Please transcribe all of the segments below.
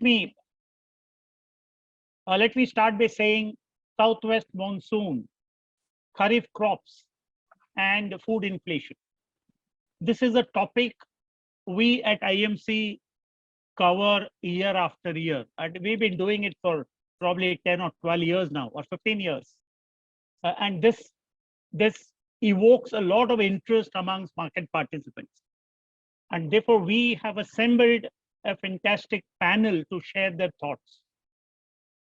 me start by saying Southwest monsoon, Kharif crops, and food inflation. This is a topic we at IMC cover year after year, and we've been doing it for probably 10 or 12 years now, or 15 years. And this evokes a lot of interest amongst market participants. And therefore, we have assembled a fantastic panel to share their thoughts.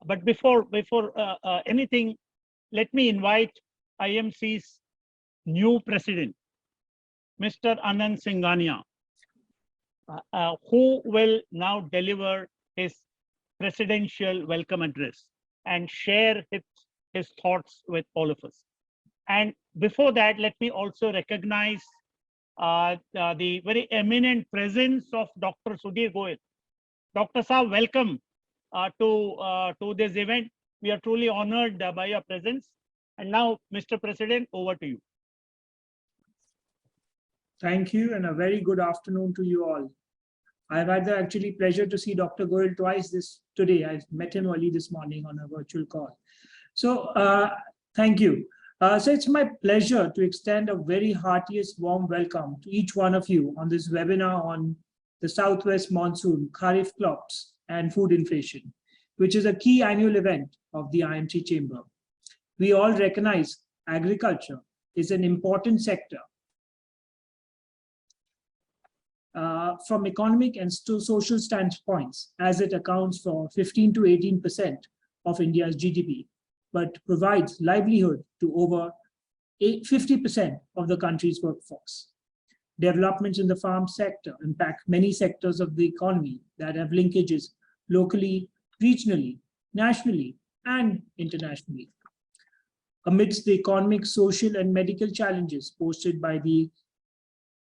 But before anything, let me invite IMC's new president, Mr. Anand Singhania, who will now deliver his presidential welcome address and share his thoughts with all of us. And before that, let me also recognize the very eminent presence of Dr. Sudhir Goyal. Dr. Saab, welcome to this event. We are truly honored by your presence. And now, Mr. President, over to you. Thank you, and a very good afternoon to you all. I've had the actually pleasure to see Dr. Goyal twice today. I met him early this morning on a virtual call. So thank you. So it's my pleasure to extend a very heartiest warm welcome to each one of you on this webinar on the Southwest Monsoon, Kharif crops, and food inflation, which is a key annual event of the IMC Chamber. We all recognize agriculture is an important sector from economic and social standpoints, as it accounts for 15 to 18% of India's GDP, but provides livelihood to over 50% of the country's workforce. Developments in the farm sector impact many sectors of the economy that have linkages locally, regionally, nationally, and internationally. Amidst the economic, social, and medical challenges posed by the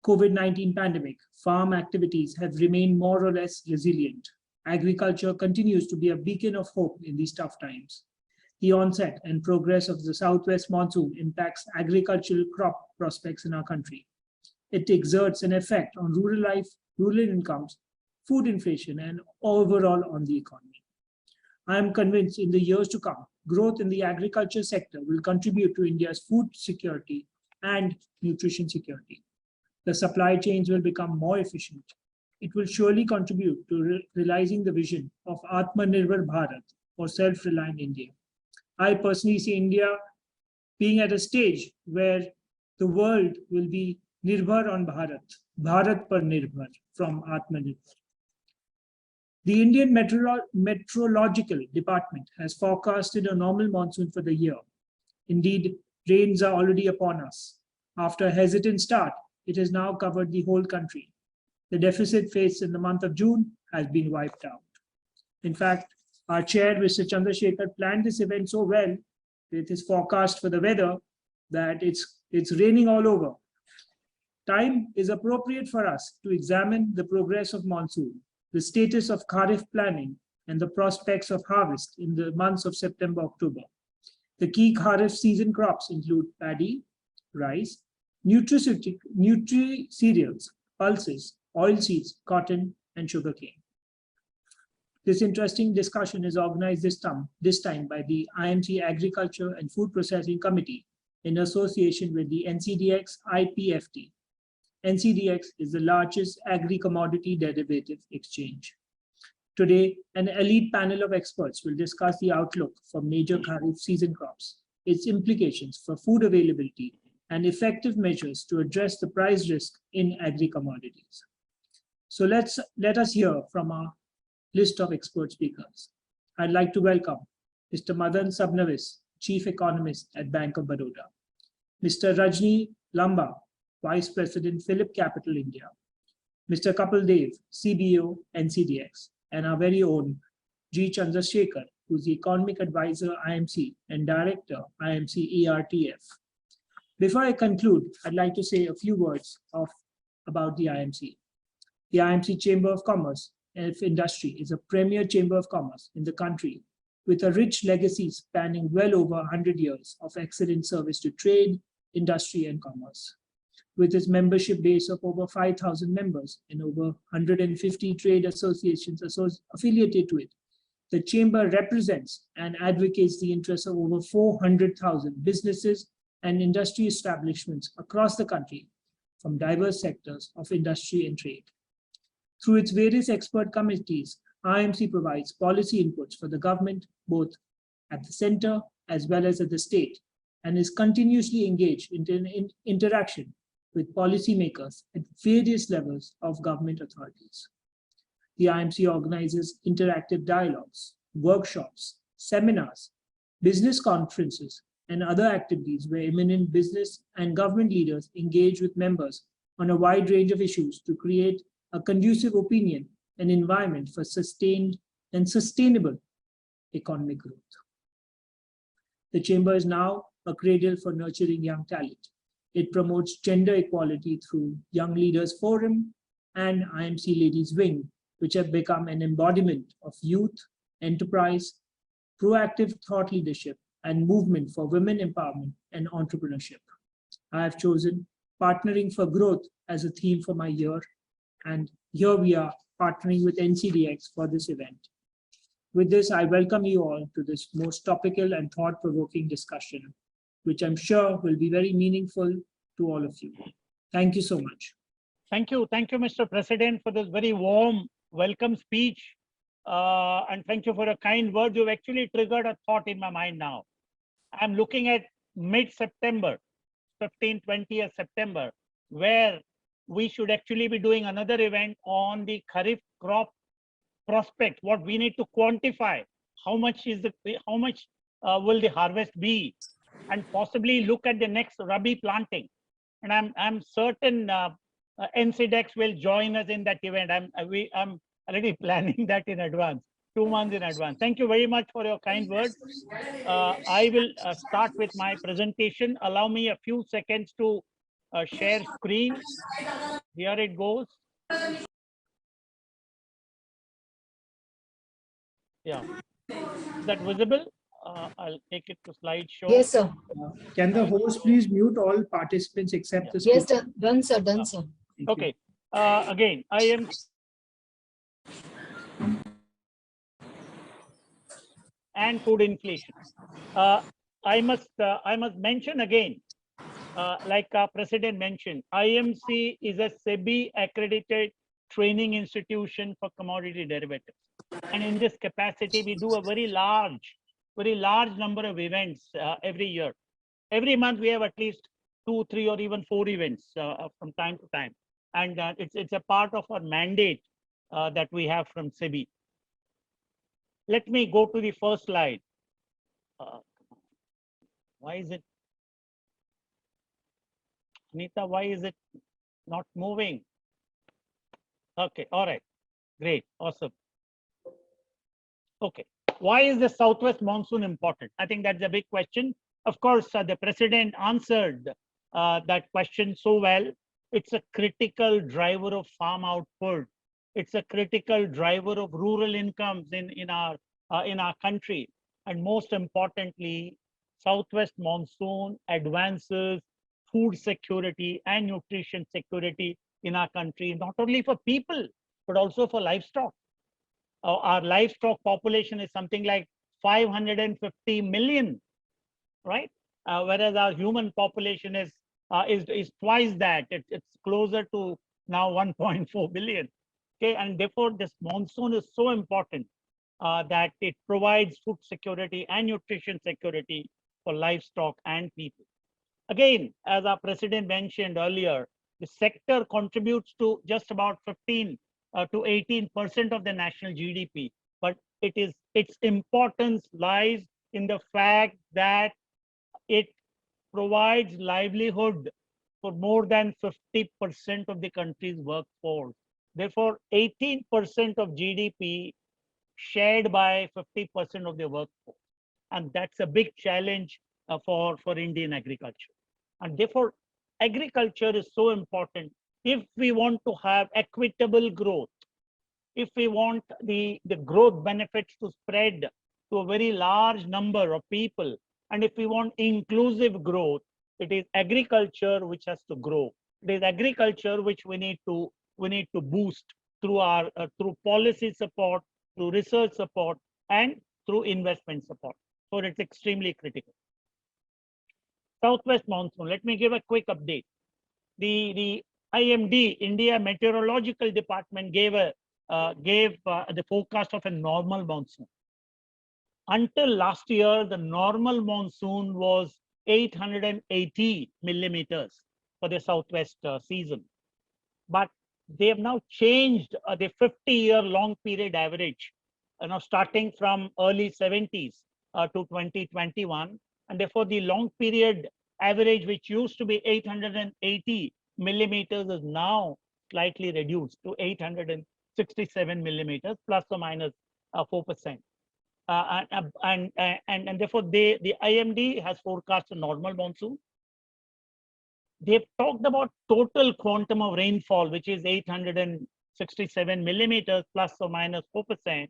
COVID-19 pandemic, farm activities have remained more or less resilient. Agriculture continues to be a beacon of hope in these tough times. The onset and progress of the Southwest monsoon impacts agricultural crop prospects in our country. It exerts an effect on rural life, rural incomes, food inflation, and overall on the economy. I am convinced in the years to come, growth in the agriculture sector will contribute to India's food security and nutrition security. The supply chains will become more efficient. It will surely contribute to realizing the vision of Atmanirbhar Bharat, or self-reliant India. I personally see India being at a stage where the world will be Nirbhar on Bharat, Bharat par Nirbhar from Atmanirbhar. The Indian Meteorological Department has forecasted a normal monsoon for the year. Indeed, rains are already upon us. After a hesitant start, it has now covered the whole country. The deficit faced in the month of June has been wiped out. In fact, our chair, Mr. Chandrasekhar, planned this event so well with his forecast for the weather that it's raining all over. Time is appropriate for us to examine the progress of monsoon, the status of Kharif planning, and the prospects of harvest in the months of September, October. The key Kharif season crops include paddy, rice, nutri-cereals, pulses, oilseeds, cotton, and sugarcane. This interesting discussion is organized this time by the IMC Agriculture and Food Processing Committee in association with the NCDX IPFT. NCDX is the largest agri-commodity derivative exchange. Today, an elite panel of experts will discuss the outlook for major Kharif season crops, its implications for food availability, and effective measures to address the price risk in agri-commodities. So let us hear from our list of expert speakers. I'd like to welcome Mr. Madan Sabnavis, Chief Economist at Bank of Baroda, Mr. Rajni Lamba, Vice President, Phillip Capital India, Mr. Kapil Dev, CBO, NCDX, and our very own G. Chandrasekhar, who's the Economic Advisor, IMC, and Director, IMC ERTF. Before I conclude, I'd like to say a few words about the IMC. The IMC Chamber of Commerce and Industry is a premier chamber of commerce in the country with a rich legacy spanning well over 100 years of excellent service to trade, industry, and commerce. with its membership base of over 5,000 members and over 150 trade associations affiliated to it. The Chamber represents and advocates the interests of over 400,000 businesses and industry establishments across the country from diverse sectors of industry and trade. Through its various expert committees, IMC provides policy inputs for the government, both at the center as well as at the state, and is continuously engaged in interaction with policymakers at various levels of government authorities. The IMC organizes interactive dialogues, workshops, seminars, business conferences, and other activities where eminent business and government leaders engage with members on a wide range of issues to create a conducive opinion and environment for sustained and sustainable economic growth. The Chamber is now a cradle for nurturing young talent. It promotes gender equality through Young Leaders Forum and IMC Ladies Wing, which have become an embodiment of youth, enterprise, proactive thought leadership, and movement for women empowerment and entrepreneurship. I have chosen partnering for growth as a theme for my year, and here we are partnering with NCDX for this event. With this, I welcome you all to this most topical and thought-provoking discussion, which I'm sure will be very meaningful to all of you. Thank you so much. Thank you, Mr. President, for this very warm welcome speech. And thank you for a kind word. You've actually triggered a thought in my mind now. I'm looking at mid-September, 15th, 20th September, where we should actually be doing another event on the Kharif crop prospect, what we need to quantify, how much will the harvest be, and possibly look at the next Rabi planting. And I'm certain NCDEX will join us in that event. I'm already planning that in advance, 2 months in advance. Thank you very much for your kind words. I will start with my presentation. Allow me a few seconds to share screen. Here it goes. Yeah, is that visible? I'll take it to slideshow. Yes, sir. Can the host please mute all participants except the speaker? Yes, sir. Done, sir. Done, sir. Okay. Again, I am and food inflation. I must mention again, like our president mentioned, IMC is a SEBI accredited training institution for commodity derivatives. And in this capacity, we do a very large number of events every year. Every month, we have at least 2, 3, or even 4 events from time to time. And it's a part of our mandate that we have from SEBI. Let me go to the first slide. Why is it? Anita, why is it not moving? Okay, all right, great, awesome. Okay, why is the Southwest monsoon important? I think that's a big question. Of course, the president answered that question so well. It's a critical driver of farm output. It's a critical driver of rural incomes in our country. And most importantly, Southwest monsoon advances food security and nutrition security in our country, not only for people, but also for livestock. Our livestock population is something like 550 million, right? Whereas our human population is twice that. It's closer to now 1.4 billion. Okay, and therefore this monsoon is so important that it provides food security and nutrition security for livestock and people. Again, as our president mentioned earlier, the sector contributes to just about 15 to 18% of the national GDP, but its importance lies in the fact that it provides livelihood for more than 50% of the country's workforce. Therefore, 18% of GDP shared by 50% of the workforce. And that's a big challenge for Indian agriculture. And therefore, agriculture is so important if we want to have equitable growth, if we want the growth benefits to spread to a very large number of people, and if we want inclusive growth, it is agriculture which has to grow. It is agriculture which we need to boost through our through policy support, through research support, and through investment support. So it's extremely critical. Southwest monsoon. Let me give a quick update. The IMD, India Meteorological Department, gave the forecast of a normal monsoon. Until last year, the normal monsoon was 880 millimeters for the southwest season. But they have now changed the 50-year long period average, starting from early 70s to 2021. And therefore, the long period average, which used to be 880 millimeters, is now slightly reduced to 867 millimeters, plus or minus 4%. And therefore, the IMD has forecast a normal monsoon. They've talked about total quantum of rainfall, which is 867 millimeters, plus or minus 4%.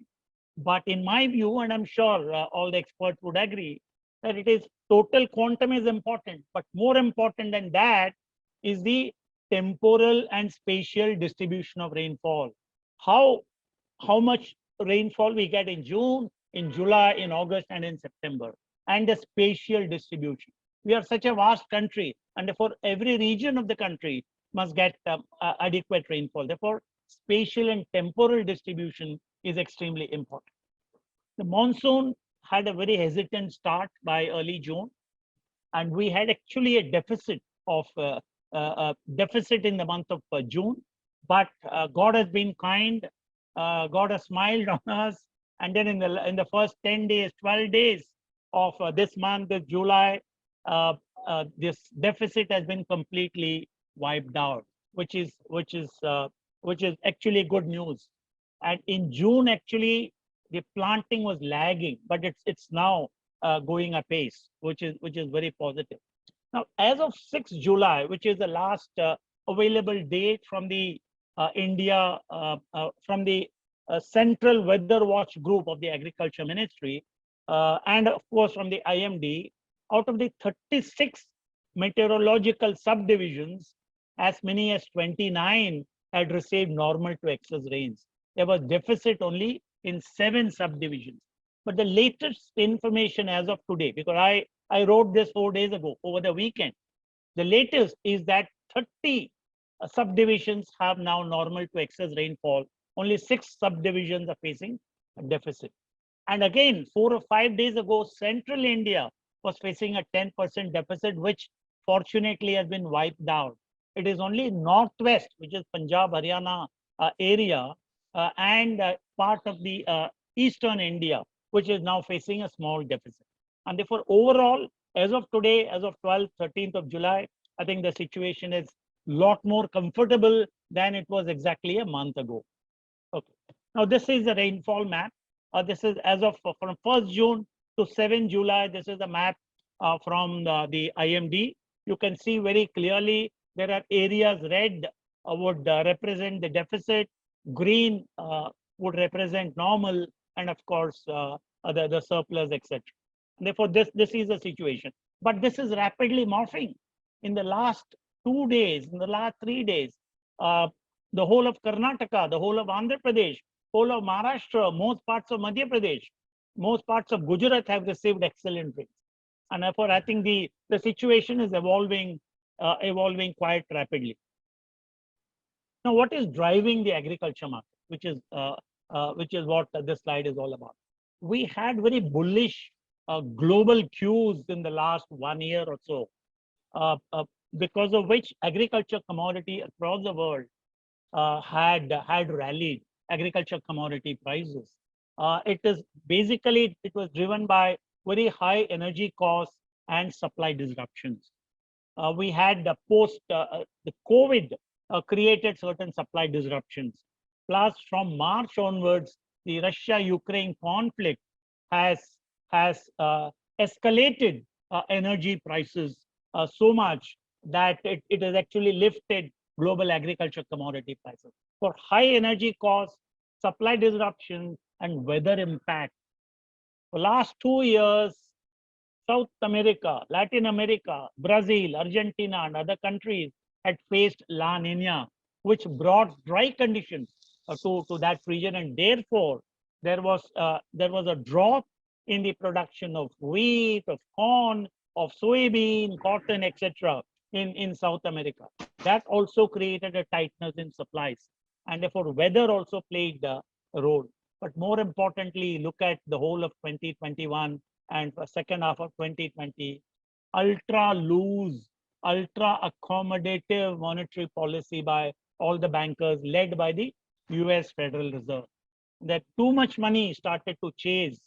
But in my view, and I'm sure all the experts would agree, that it is total quantum is important, but more important than that is the temporal and spatial distribution of rainfall. How much rainfall we get in June, in July, in August, and in September, and the spatial distribution. We are such a vast country, and therefore every region of the country must get adequate rainfall. Therefore, spatial and temporal distribution is extremely important. The monsoon had a very hesitant start by early June, and we had actually a deficit in the month of June. But God has been kind. God has smiled on us, and then in the first 10 days, 12 days of this month of July, this deficit has been completely wiped out, which is actually good news. And in June, actually, the planting was lagging, but it's now going apace, which is very positive. Now, as of 6th July, which is the last available date from the India from the Central Weather Watch Group of the Agriculture Ministry, and of course from the IMD, out of the 36 meteorological subdivisions, as many as 29 had received normal to excess rains. There was deficit only in 7 subdivisions. But the latest information as of today, because I wrote this 4 days ago over the weekend, the latest is that 30 subdivisions have now normal to excess rainfall. Only 6 subdivisions are facing a deficit. And again, 4 or 5 days ago, Central India was facing a 10% deficit, which fortunately has been wiped out. It is only Northwest, which is Punjab, Haryana area, and part of the Eastern India, which is now facing a small deficit. And therefore, overall, as of today, as of 12th, 13th of July, I think the situation is a lot more comfortable than it was exactly a month ago. Okay. Now, this is the rainfall map. This is as of from 1st June to 7th July. This is the map from the IMD. You can see very clearly there are areas. Red would represent the deficit, green would represent normal, and of course the surplus, etc. Therefore, this is the situation. But this is rapidly morphing. In the last 2 days, in the last 3 days, the whole of Karnataka, the whole of Andhra Pradesh, whole of Maharashtra, most parts of Madhya Pradesh, most parts of Gujarat have received excellent rains. And therefore, I think the situation is evolving quite rapidly. Now, what is driving the agriculture market, which is what this slide is all about? We had very bullish global cues in the last 1 year or so, because of which agriculture commodity across the world had rallied. Agriculture commodity prices. It was driven by very high energy costs and supply disruptions. We had the the COVID created certain supply disruptions. Plus, from March onwards, the Russia-Ukraine conflict has escalated energy prices so much that it has actually lifted global agriculture commodity prices. For high energy costs, supply disruptions, and weather impact. For last 2 years, South America, Latin America, Brazil, Argentina, and other countries had faced La Nina, which brought dry conditions to that region, and therefore there was a drop in the production of wheat, of corn, of soybean, cotton, etc. in South America. That also created a tightness in supplies, and therefore weather also played a role. But more importantly, look at the whole of 2021 and the second half of 2020, ultra loose, ultra accommodative monetary policy by all the bankers led by the US Federal Reserve. That too much money started to chase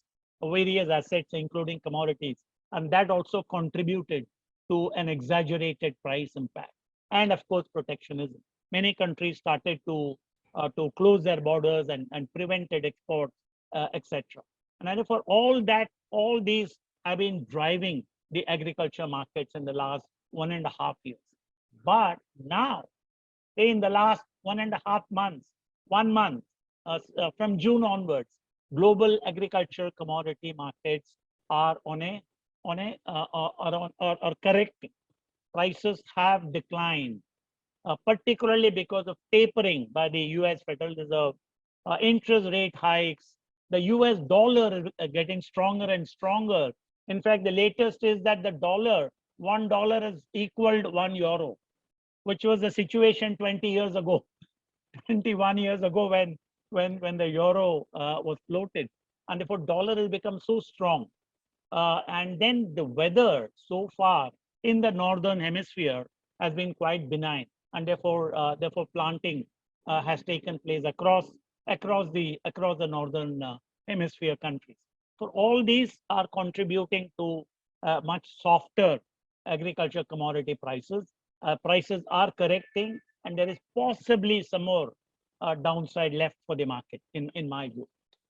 various assets, including commodities, and that also contributed to an exaggerated price impact. And of course, protectionism. Many countries started to close their borders and prevented exports, etc. And therefore, all these have been driving the agriculture markets in the last 1.5 years. But now, in the last 1.5 months, 1 month, from June onwards, global agricultural commodity markets are correcting. Prices have declined, particularly because of tapering by the US Federal Reserve, interest rate hikes. The US dollar is getting stronger and stronger. In fact, the latest is that the dollar, $1 has equaled €1, which was the situation 20 years ago, 21 years ago when the euro was floated. And therefore, dollar has become so strong. And then the weather so far in the northern hemisphere has been quite benign, and therefore planting has taken place across the northern hemisphere countries. So all these are contributing to much softer agriculture commodity prices. Prices are correcting, and there is possibly some more downside left for the market, in my view.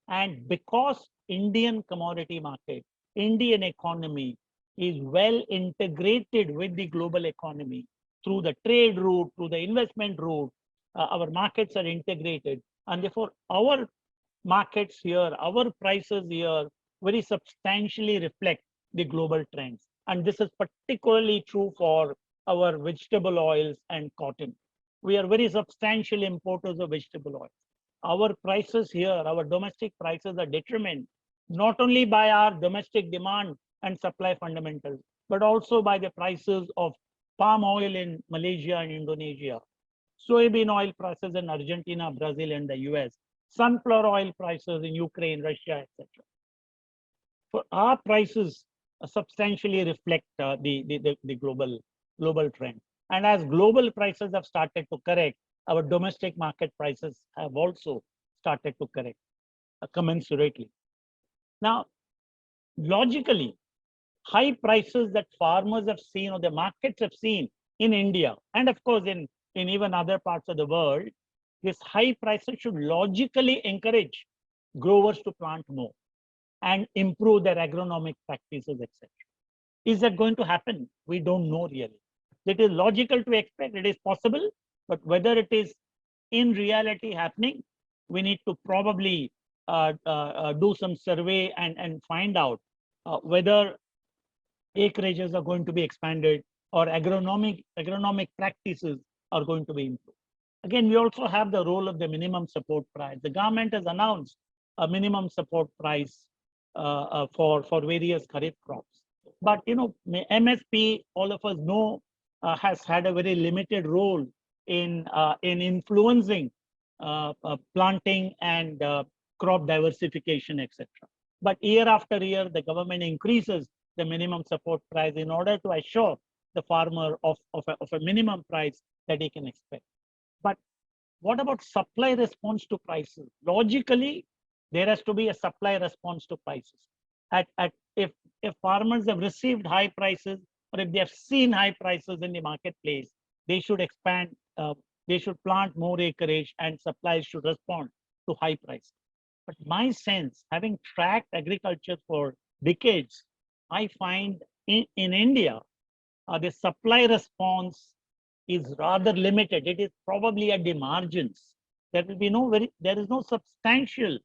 And because Indian commodity market, Indian economy is well integrated with the global economy through the trade route, through the investment route, our markets are integrated, and therefore our markets here, our prices here very substantially reflect the global trends. And this is particularly true for our vegetable oils and cotton. We are very substantial importers of vegetable oils. Our prices here, our domestic prices are determined not only by our domestic demand and supply fundamentals, but also by the prices of palm oil in Malaysia and Indonesia, soybean oil prices in Argentina, Brazil, and the US, sunflower oil prices in Ukraine, Russia, etc. For our prices substantially reflect the global trend. And as global prices have started to correct, our domestic market prices have also started to correct commensurately. Now, logically, high prices that farmers have seen or the markets have seen in India, and of course in even other parts of the world, this high prices should logically encourage growers to plant more and improve their agronomic practices, etc. Is that going to happen? We don't know really. It is logical to expect, it is possible, but whether it is in reality happening, we need to probably do some survey and find out whether acreages are going to be expanded or agronomic practices are going to be improved. Again, we also have the role of the minimum support price. The government has announced a minimum support price for various Kharif crops. But MSP, all of us know, has had a very limited role in influencing planting and crop diversification, etc. But year after year, the government increases the minimum support price in order to assure the farmer of a minimum price that he can expect. But what about supply response to prices? Logically, there has to be a supply response to prices. If farmers have received high prices, or if they have seen high prices in the marketplace, they should expand, they should plant more acreage, and supplies should respond to high prices. But my sense, having tracked agriculture for decades, I find in India, the supply response is rather limited. It is probably at the margins. There will be there is no substantial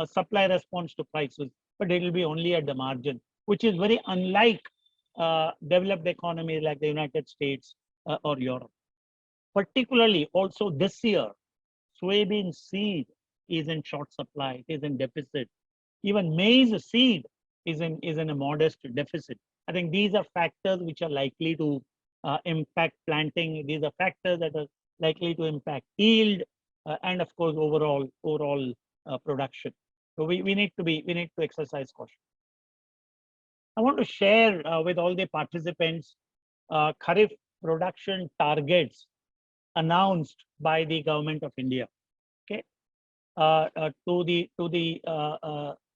supply response to prices, but it will be only at the margin, which is very unlike developed economies like the United States or Europe. Particularly also this year, soybean seed is in short supply, it is in deficit. Even maize seed is in a modest deficit. I think these are factors which are likely to impact planting. These are factors that are likely to impact yield and of course overall production. So we need to exercise caution. I want to share with all the participants Kharif production targets announced by the government of India. Okay, to the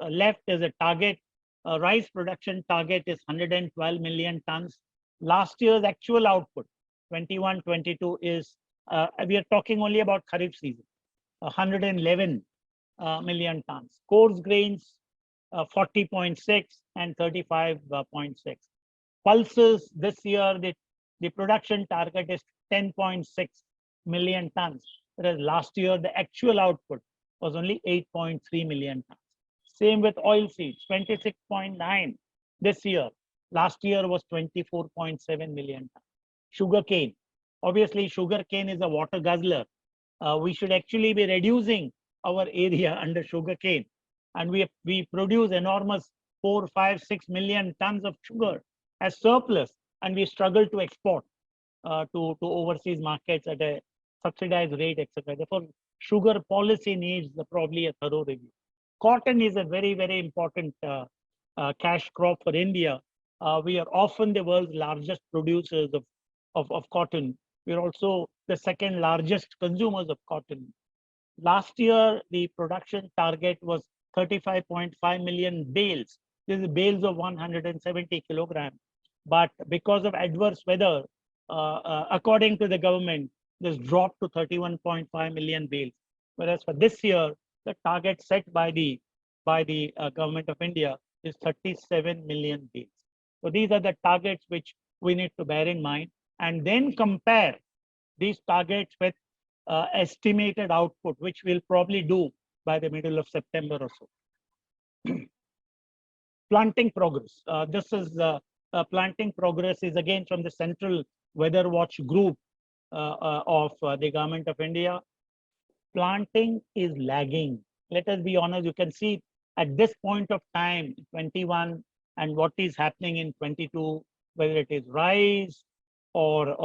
left is a target. Rice production target is 112 million tons. Last year's actual output, 21-22, is we are talking only about Kharif season, 111 million tons. Coarse grains, 40.6 and 35.6. Pulses this year, the production target is 10.6 million tons, whereas last year the actual output was only 8.3 million tons. Same with oilseeds, 26.9 this year. Last year was 24.7 million tons. Sugarcane, obviously sugarcane is a water guzzler. We should actually be reducing our area under sugarcane, and we produce enormous 4, 5, 6 million tons of sugar as surplus, and we struggle to export to overseas markets at a subsidized rate, etc. Therefore, sugar policy needs probably a thorough review. Cotton is a very, very important cash crop for India. We are often the world's largest producers of cotton. We are also the second largest consumers of cotton. Last year, the production target was 35.5 million bales. This is bales of 170 kilograms. But because of adverse weather, according to the government, this dropped to 31.5 million bales. Whereas for this year, the target set by the government of India is 37 million bales. So these are the targets which we need to bear in mind, and then compare these targets with estimated output, which we'll probably do by the middle of September or so. Planting progress. This is planting progress is again from the Central Weather Watch group of the government of India. Planting is lagging. Let us be honest. You can see at this point of time, 21, and what is happening in 22, whether it is rice or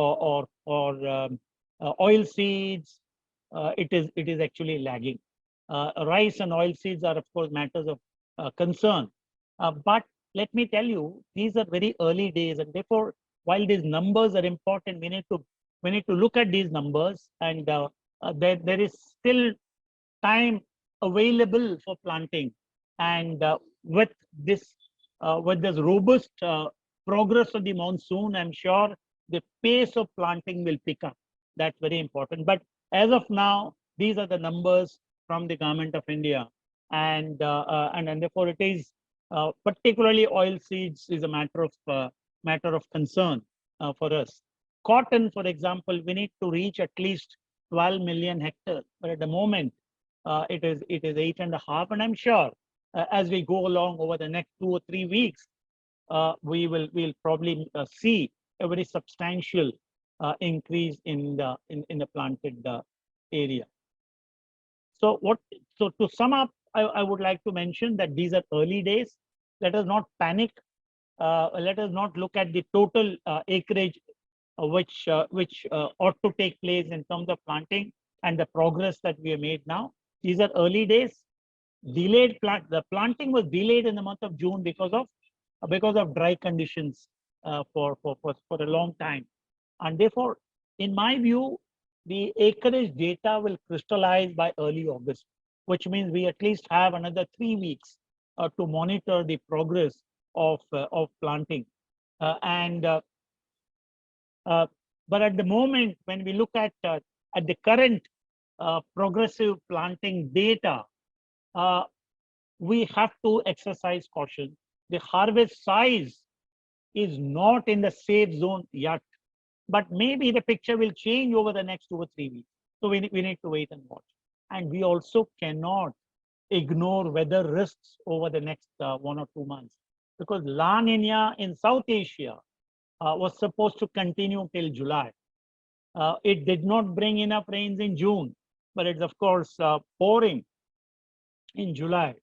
oil seeds, it is actually lagging. Rice and oil seeds are of course matters of concern, but let me tell you, these are very early days, and therefore, while these numbers are important, we need to look at these numbers, and there is still time available for planting, and with this robust progress of the monsoon, I'm sure the pace of planting will pick up. That's very important. But as of now, these are the numbers from the government of India, and therefore it is particularly oil seeds is a matter of concern for us. Cotton, for example, we need to reach at least 12 million hectares, but at the moment it is 8.5, and I'm sure as we go along over the next 2 or 3 weeks, we'll probably see a very substantial increase in the planted area. So to sum up, I would like to mention that these are early days. Let us not panic. Let us not look at the total acreage which ought to take place in terms of planting and the progress that we have made now. These are early days. The planting was delayed in the month of June because of dry conditions for a long time, and therefore, in my view, the acreage data will crystallize by early August, which means we at least have another 3 weeks to monitor the progress of planting. But at the moment, when we look at the current progressive planting data, we have to exercise caution. The harvest size is not in the safe zone yet, but maybe the picture will change over the next 2 or 3 weeks. So we need to wait and watch. And we also cannot ignore weather risks over the next 1 or 2 months, because La Nina in South Asia was supposed to continue till July. It did not bring enough rains in June, but it's of course pouring in July,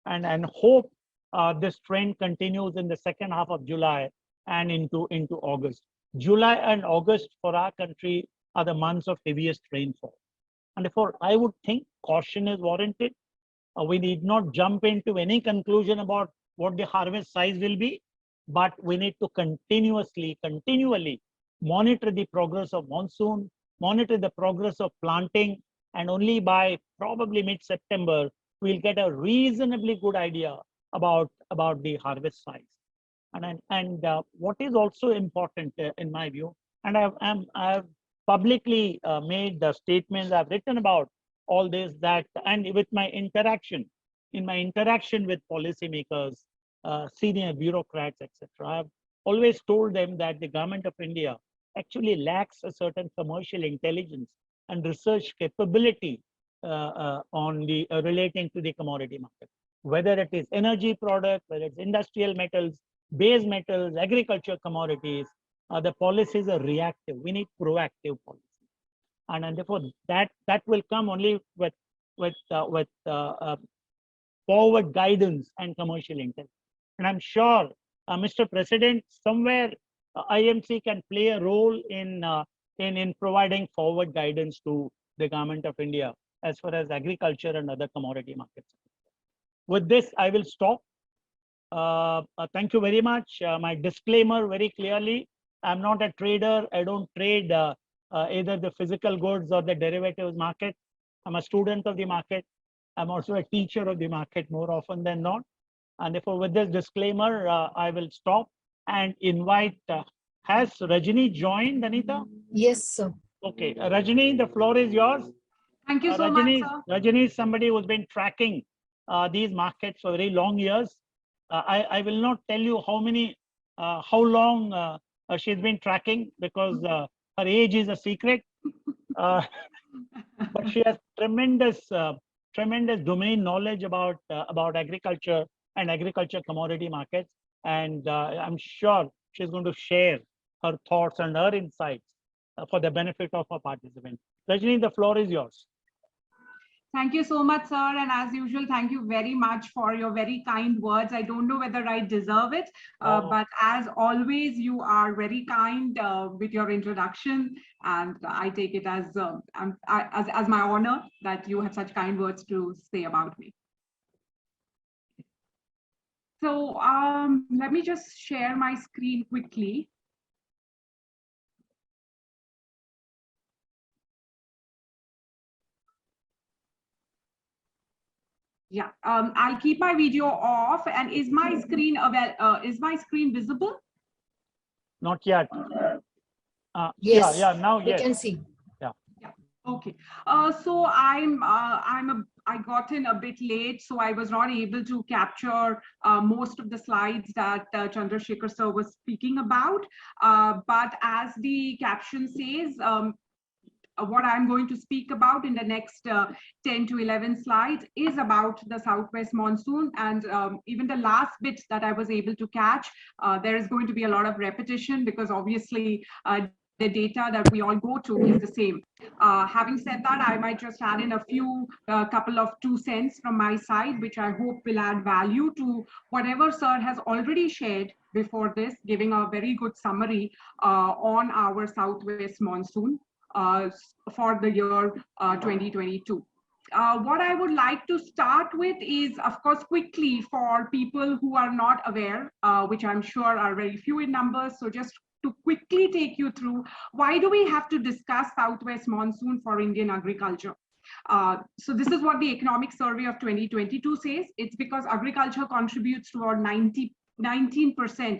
and hope this trend continues in the second half of July and into August. July and August for our country are the months of heaviest rainfall, and therefore I would think caution is warranted. We need not jump into any conclusion about what the harvest size will be, but we need to continually monitor the progress of monsoon, monitor the progress of planting, and only by probably mid-September, we'll get a reasonably good idea about the harvest size. And what is also important in my view, and I've publicly made statements, I've written about all this, that, and with my interaction with policymakers, senior bureaucrats, etc., I've always told them that the government of India actually lacks a certain commercial intelligence and research capability on the relating to the commodity market, whether it is energy product, whether it's industrial metals, base metals, agriculture commodities. The policies are reactive. We need proactive policy, and therefore that will come only with forward guidance and commercial intent. And I'm sure, Mr. President, somewhere IMC can play a role in providing forward guidance to the government of India as far as agriculture and other commodity markets. With this, I will stop. Thank you very much. My disclaimer very clearly: I'm not a trader. I don't trade either the physical goods or the derivatives market. I'm a student of the market. I'm also a teacher of the market more often than not. And therefore, with this disclaimer, I will stop and invite. Has Rajni joined, Anita? Yes, sir. Okay, Rajni, the floor is yours. Thank you so much, sir. Rajni is somebody who's been tracking these markets for very long years. I will not tell you how long she's been tracking, because her age is a secret. But she has tremendous domain knowledge about agriculture and agriculture commodity markets, and I'm sure she's going to share her thoughts and her insights for the benefit of our participants. Rajni, the floor is yours. Thank you so much, sir. And as usual, thank you very much for your very kind words. I don't know whether I deserve it, but as always, you are very kind with your introduction, and I take it as my honor that you had such kind words to say about me. So let me just share my screen quickly. Yeah, I'll keep my video off. And is my screen visible? Not yet. Yes. Yeah. Now we yes. can see. Yeah. Okay. So I got in a bit late, so I was not able to capture most of the slides that Chandrasekhar sir was speaking about. But as the caption says, what I'm going to speak about in the next 10 to 11 slides is about the Southwest monsoon, and even the last bit that I was able to catch, there is going to be a lot of repetition, because obviously the data that we all go to is the same. Having said that, I might just add in a few couple of 2 cents from my side, which I hope will add value to whatever sir has already shared before this, giving a very good summary on our Southwest monsoon for the year 2022. What I would like to start with is, of course, quickly for people who are not aware, which I'm sure are very few in numbers. So just to quickly take you through, why do we have to discuss Southwest monsoon for Indian agriculture? So this is what the Economic Survey of 2022 says. It's because agriculture contributes to about 19%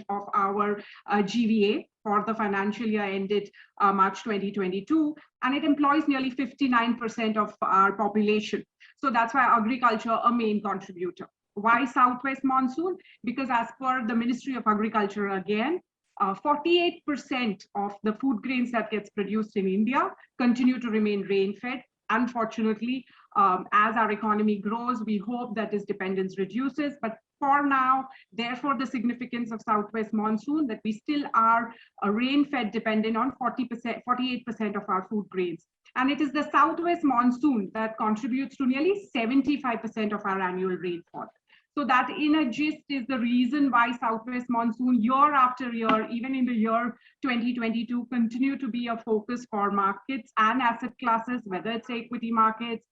of our GVA for the financial year ended March 2022, and it employs nearly 59% of our population. So that's why agriculture a main contributor. Why Southwest monsoon? Because as per the Ministry of Agriculture, again, 48% of the food grains that gets produced in India continue to remain rain-fed. Unfortunately, As our economy grows, we hope that this dependence reduces. But for now, therefore, the significance of Southwest monsoon, that we still are rain-fed dependent on 40%, 48% of our food grains. And it is the Southwest monsoon that contributes to nearly 75% of our annual rainfall. So that in a gist is the reason why Southwest monsoon year after year, even in the year 2022, continue to be a focus for markets and asset classes, whether it's equity markets,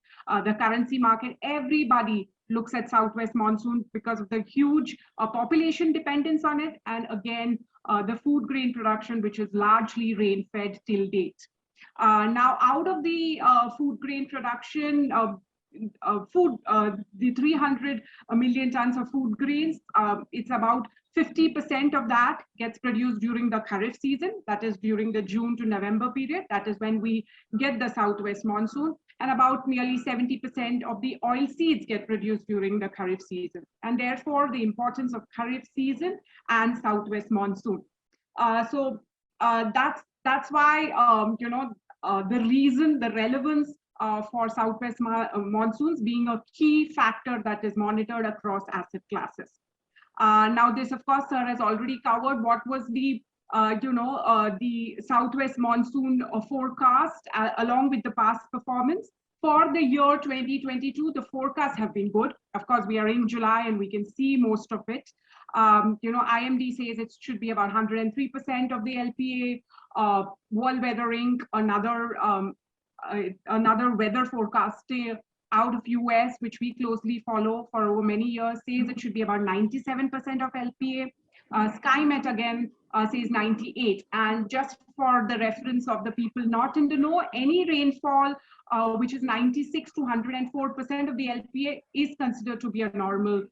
the currency market. Everybody looks at Southwest monsoon because of the huge population dependence on it. And again, the food grain production, which is largely rain-fed till date. Now, out of the food grain production, the 300 million tons of food grains, it's about 50% of that gets produced during the Kharif season, that is during the June to November period. That is when we get the Southwest monsoon, and about nearly 70% of the oil seeds get produced during the Kharif season. And therefore, the importance of Kharif season and Southwest monsoon. That's why, the reason, the relevance for Southwest monsoons being a key factor that is monitored across asset classes. Now, this, of course, sir has already covered what was the, the Southwest monsoon forecast along with the past performance. For the year 2022, the forecasts have been good. Of course, we are in July and we can see most of it. IMD says it should be about 103% of the LPA. World Weather Inc., another weather forecaster out of US, which we closely follow for over many years, says it should be about 97% of LPA. SkyMet again says 98. And just for the reference of the people not in the know, any rainfall which is 96 to 104% of the LPA is considered to be a normal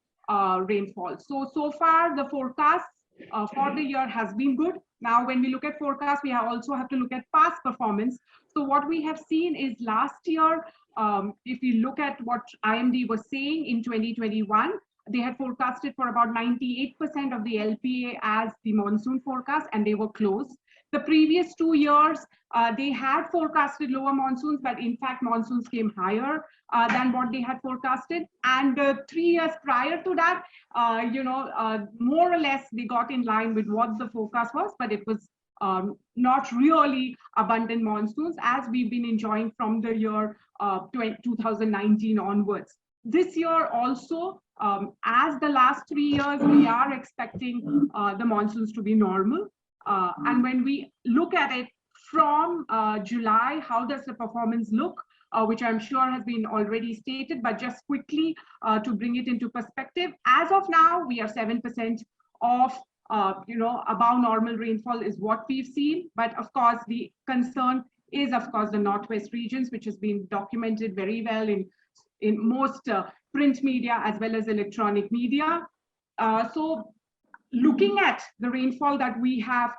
rainfall. So far the forecast for the year has been good. Now, when we look at forecast, we also have to look at past performance. So what we have seen is last year, if we look at what IMD was saying in 2021, they had forecasted for about 98% of the LPA as the monsoon forecast, and they were close. The previous 2 years, they had forecasted lower monsoons, but in fact, monsoons came higher than what they had forecasted. And 3 years prior to that, more or less, they got in line with what the forecast was, but it was not really abundant monsoons as we've been enjoying from the year 2019 onwards. This year also, as the last 3 years, we are expecting the monsoons to be normal. And when we look at it from July, how does the performance look, which I'm sure has been already stated, but just quickly to bring it into perspective, as of now, we are 7% of, above normal rainfall is what we've seen. But of course, the concern is, of course, the Northwest regions, which has been documented very well in most print media as well as electronic media. So looking at the rainfall that we have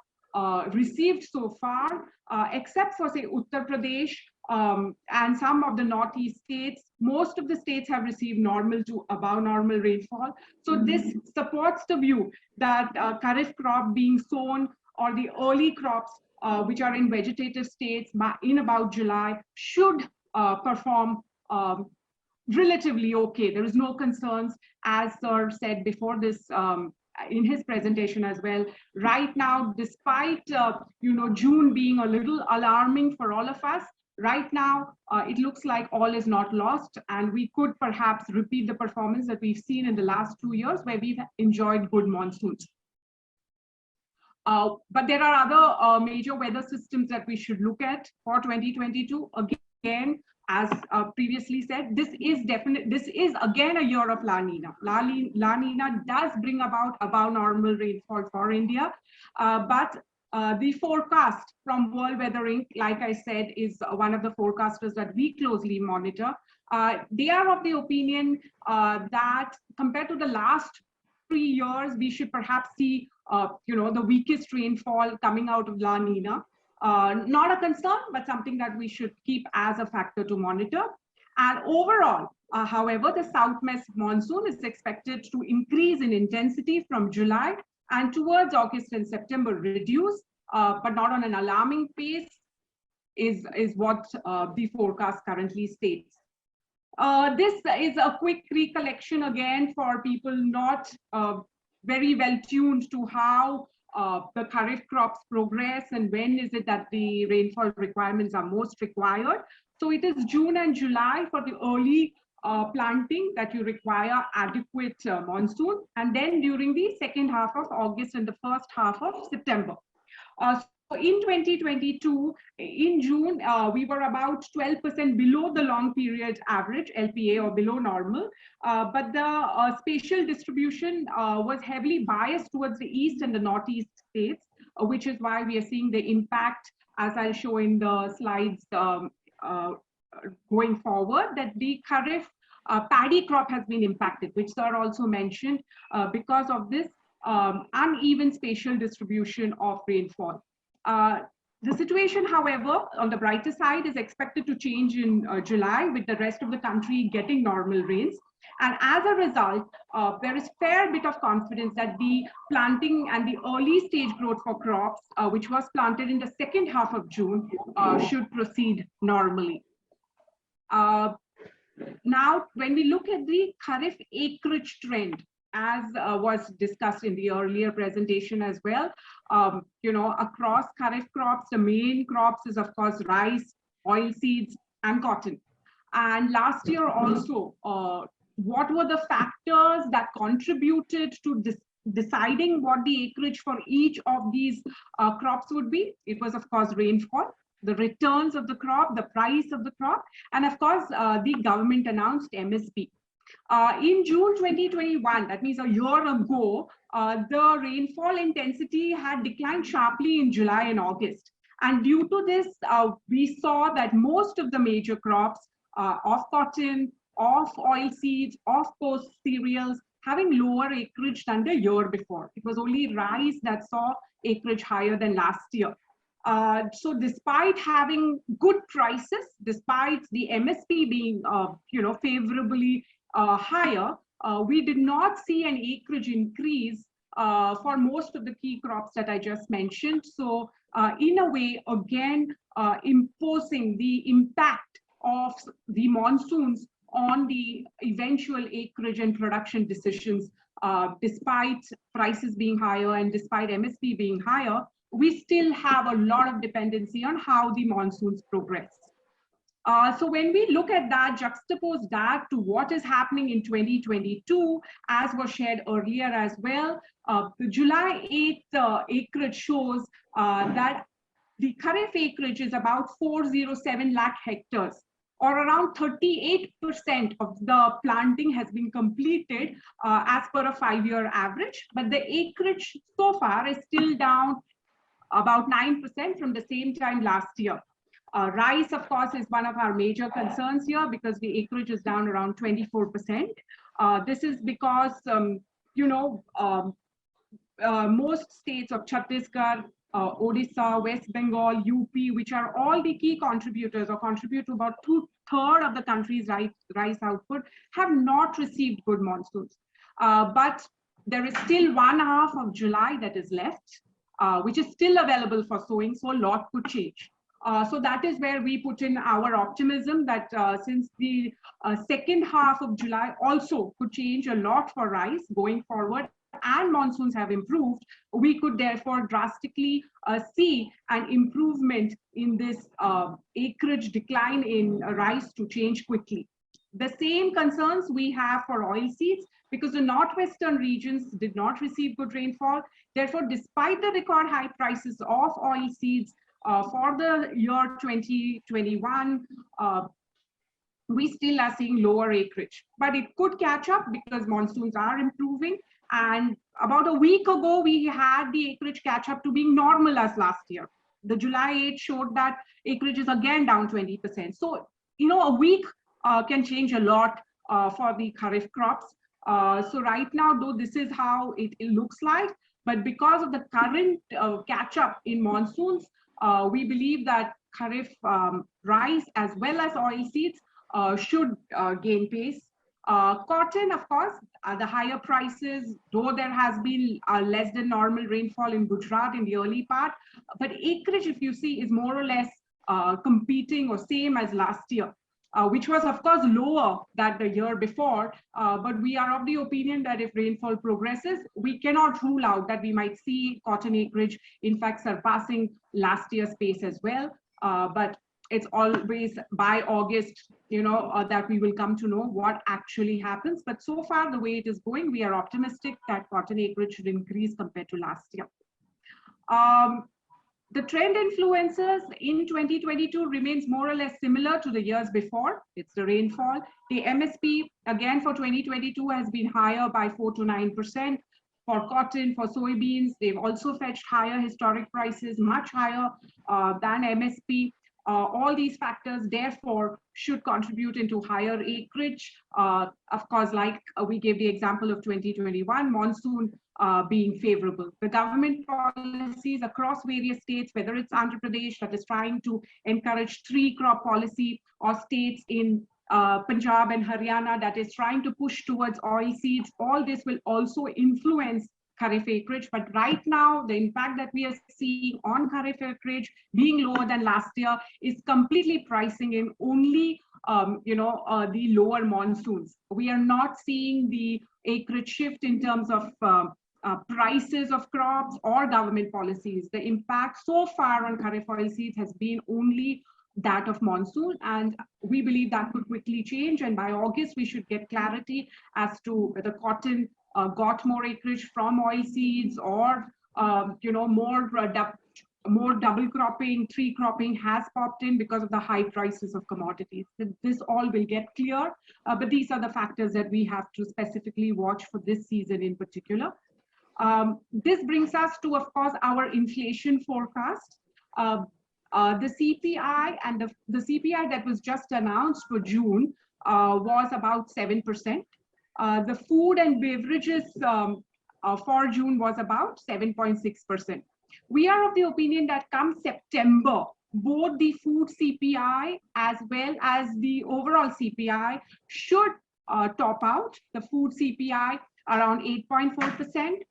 received so far, except for, say, Uttar Pradesh and some of the Northeast states, most of the states have received normal to above normal rainfall. So this supports the view that Kharif crop being sown or the early crops which are in vegetative states in about July should perform relatively okay. There is no concerns, as Sir said before this in his presentation as well. Right now, despite June being a little alarming for all of us, right now it looks like all is not lost, and we could perhaps repeat the performance that we've seen in the last 2 years where we've enjoyed good monsoons. But there are other major weather systems that we should look at for 2022. Again, as previously said, this is again a year of La Nina. La Nina does bring about above normal rainfall for India, but the forecast from World Weather Inc., like I said, is one of the forecasters that we closely monitor. They are of the opinion that compared to the last 3 years, we should perhaps see the weakest rainfall coming out of La Nina. Not a concern, but something that we should keep as a factor to monitor. And overall, however, the Southwest monsoon is expected to increase in intensity from July, and towards August and September reduce, but not on an alarming pace, is what the forecast currently states. This is a quick recollection again for people not very well tuned to how the Kharif crops progress and when is it that the rainfall requirements are most required. So it is June and July for the early planting that you require adequate monsoon, and then during the second half of August and the first half of September. So in 2022, in June, we were about 12% below the long period average, LPA, or below normal. But the spatial distribution was heavily biased towards the east and the northeast states, which is why we are seeing the impact, as I'll show in the slides going forward, that the Kharif paddy crop has been impacted, which sir also mentioned, because of this uneven spatial distribution of rainfall. The situation, however, on the brighter side, is expected to change in July, with the rest of the country getting normal rains. And as a result, there is fair bit of confidence that the planting and the early stage growth for crops, which was planted in the second half of June, should proceed normally. Now, when we look at the Kharif acreage trend, as was discussed in the earlier presentation as well, across Kharif crops, the main crops is, of course, rice, oilseeds, and cotton. And last year also, what were the factors that contributed to deciding what the acreage for each of these crops would be? It was, of course, rainfall, the returns of the crop, the price of the crop, and of course, the government announced MSP. In June 2021, that means a year ago, the rainfall intensity had declined sharply in July and August. And due to this, we saw that most of the major crops of cotton, of oilseeds, of coarse cereals, having lower acreage than the year before. It was only rice that saw acreage higher than last year. So despite having good prices, despite the MSP being favorably higher, we did not see an acreage increase for most of the key crops that I just mentioned. So in a way, again, imposing the impact of the monsoons on the eventual acreage and production decisions, despite prices being higher and despite MSP being higher, we still have a lot of dependency on how the monsoons progress. So when we look at that, juxtapose that to what is happening in 2022, as was shared earlier as well, the July 8th acreage shows that the Kharif acreage is about 407 lakh hectares, or around 38% of the planting has been completed as per a 5-year average. But the acreage so far is still down about 9% from the same time last year. Rice, of course, is one of our major concerns here because the acreage is down around 24%. This is because, most states of Chhattisgarh, Odisha, West Bengal, UP, which are all the key contributors or contribute to about 2/3 of the country's rice output, have not received good monsoons. But there is still 1/2 of July that is left, which is still available for sowing, so a lot could change. So that is where we put in our optimism that since the second half of July also could change a lot for rice going forward, and monsoons have improved, we could therefore drastically see an improvement in this acreage decline in rice to change quickly. The same concerns we have for oilseeds, because the northwestern regions did not receive good rainfall. Therefore, despite the record high prices of oilseeds for the year 2021, we still are seeing lower acreage, but it could catch up because monsoons are improving. And about a week ago, we had the acreage catch up to being normal as last year. The July 8 showed that acreage is again down 20%. So, a week can change a lot for the Kharif crops. So right now, though, this is how it looks like. But because of the current catch up in monsoons, we believe that Kharif rice as well as oilseeds should gain pace. Cotton, of course, the higher prices, though there has been less than normal rainfall in Gujarat in the early part, but acreage, if you see, is more or less competing or same as last year. which was of course lower than the year before. But we are of the opinion that if rainfall progresses, we cannot rule out that we might see cotton acreage, in fact, surpassing last year's pace as well. But it's always by August, that we will come to know what actually happens. But so far, the way it is going, we are optimistic that cotton acreage should increase compared to last year. The trend influences in 2022 remains more or less similar to the years before. It's the rainfall. The MSP, again, for 2022 has been higher by 4 to 9%. For cotton, for soybeans, they've also fetched higher historic prices, much higher than MSP. All these factors, therefore, should contribute into higher acreage. Of course, like we gave the example of 2021, monsoon being favorable. The government policies across various states, whether it's Andhra Pradesh that is trying to encourage 3-crop policy, or states in Punjab and Haryana that is trying to push towards oil seeds, all this will also influence Kharif acreage. But right now, the impact that we are seeing on Kharif acreage being lower than last year is completely pricing in only the lower monsoons. We are not seeing the acreage shift in terms of prices of crops or government policies. The impact so far on Kharif oilseeds has been only that of monsoon, and we believe that could quickly change. And by August, we should get clarity as to whether cotton got more acreage from oilseeds, or more double cropping, 3-cropping has popped in because of the high prices of commodities. This all will get clear, but these are the factors that we have to specifically watch for this season in particular. This brings us to, of course, our inflation forecast. The CPI and the CPI that was just announced for June was about 7%. The food and beverages for June was about 7.6%. We are of the opinion that come September, both the food CPI as well as the overall CPI should top out. The food CPI around 8.4%,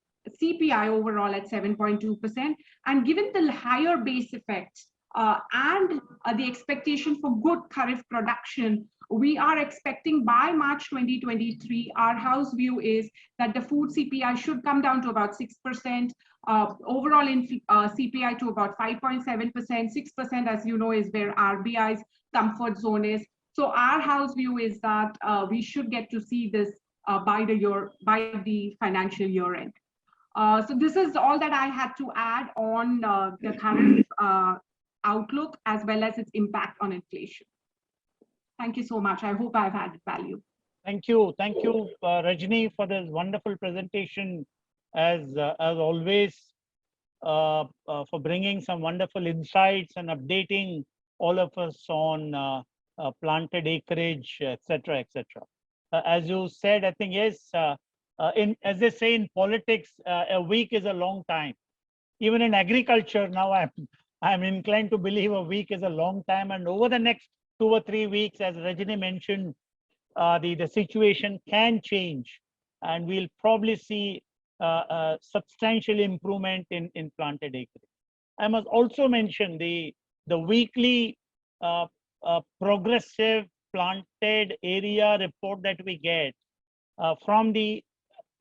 CPI overall at 7.2%. And given the higher base effects and the expectation for good Kharif production, we are expecting by March 2023, our house view is that the food CPI should come down to about 6%, overall CPI to about 5.7%, 6%, as you know, is where RBI's comfort zone is. So our house view is that we should get to see this by the financial year end. So this is all that I had to add on the current outlook as well as its impact on inflation. Thank you so much. I hope I've added value. Thank you, Rajni, for this wonderful presentation, as always, for bringing some wonderful insights and updating all of us on planted acreage, etc., etc. As you said, I think yes. As they say in politics, a week is a long time. Even in agriculture, now I'm inclined to believe a week is a long time, and over the next 2 or 3 weeks, as Rajni mentioned, the situation can change, and we'll probably see a substantial improvement in planted acreage. I must also mention the weekly progressive planted area report that we get from the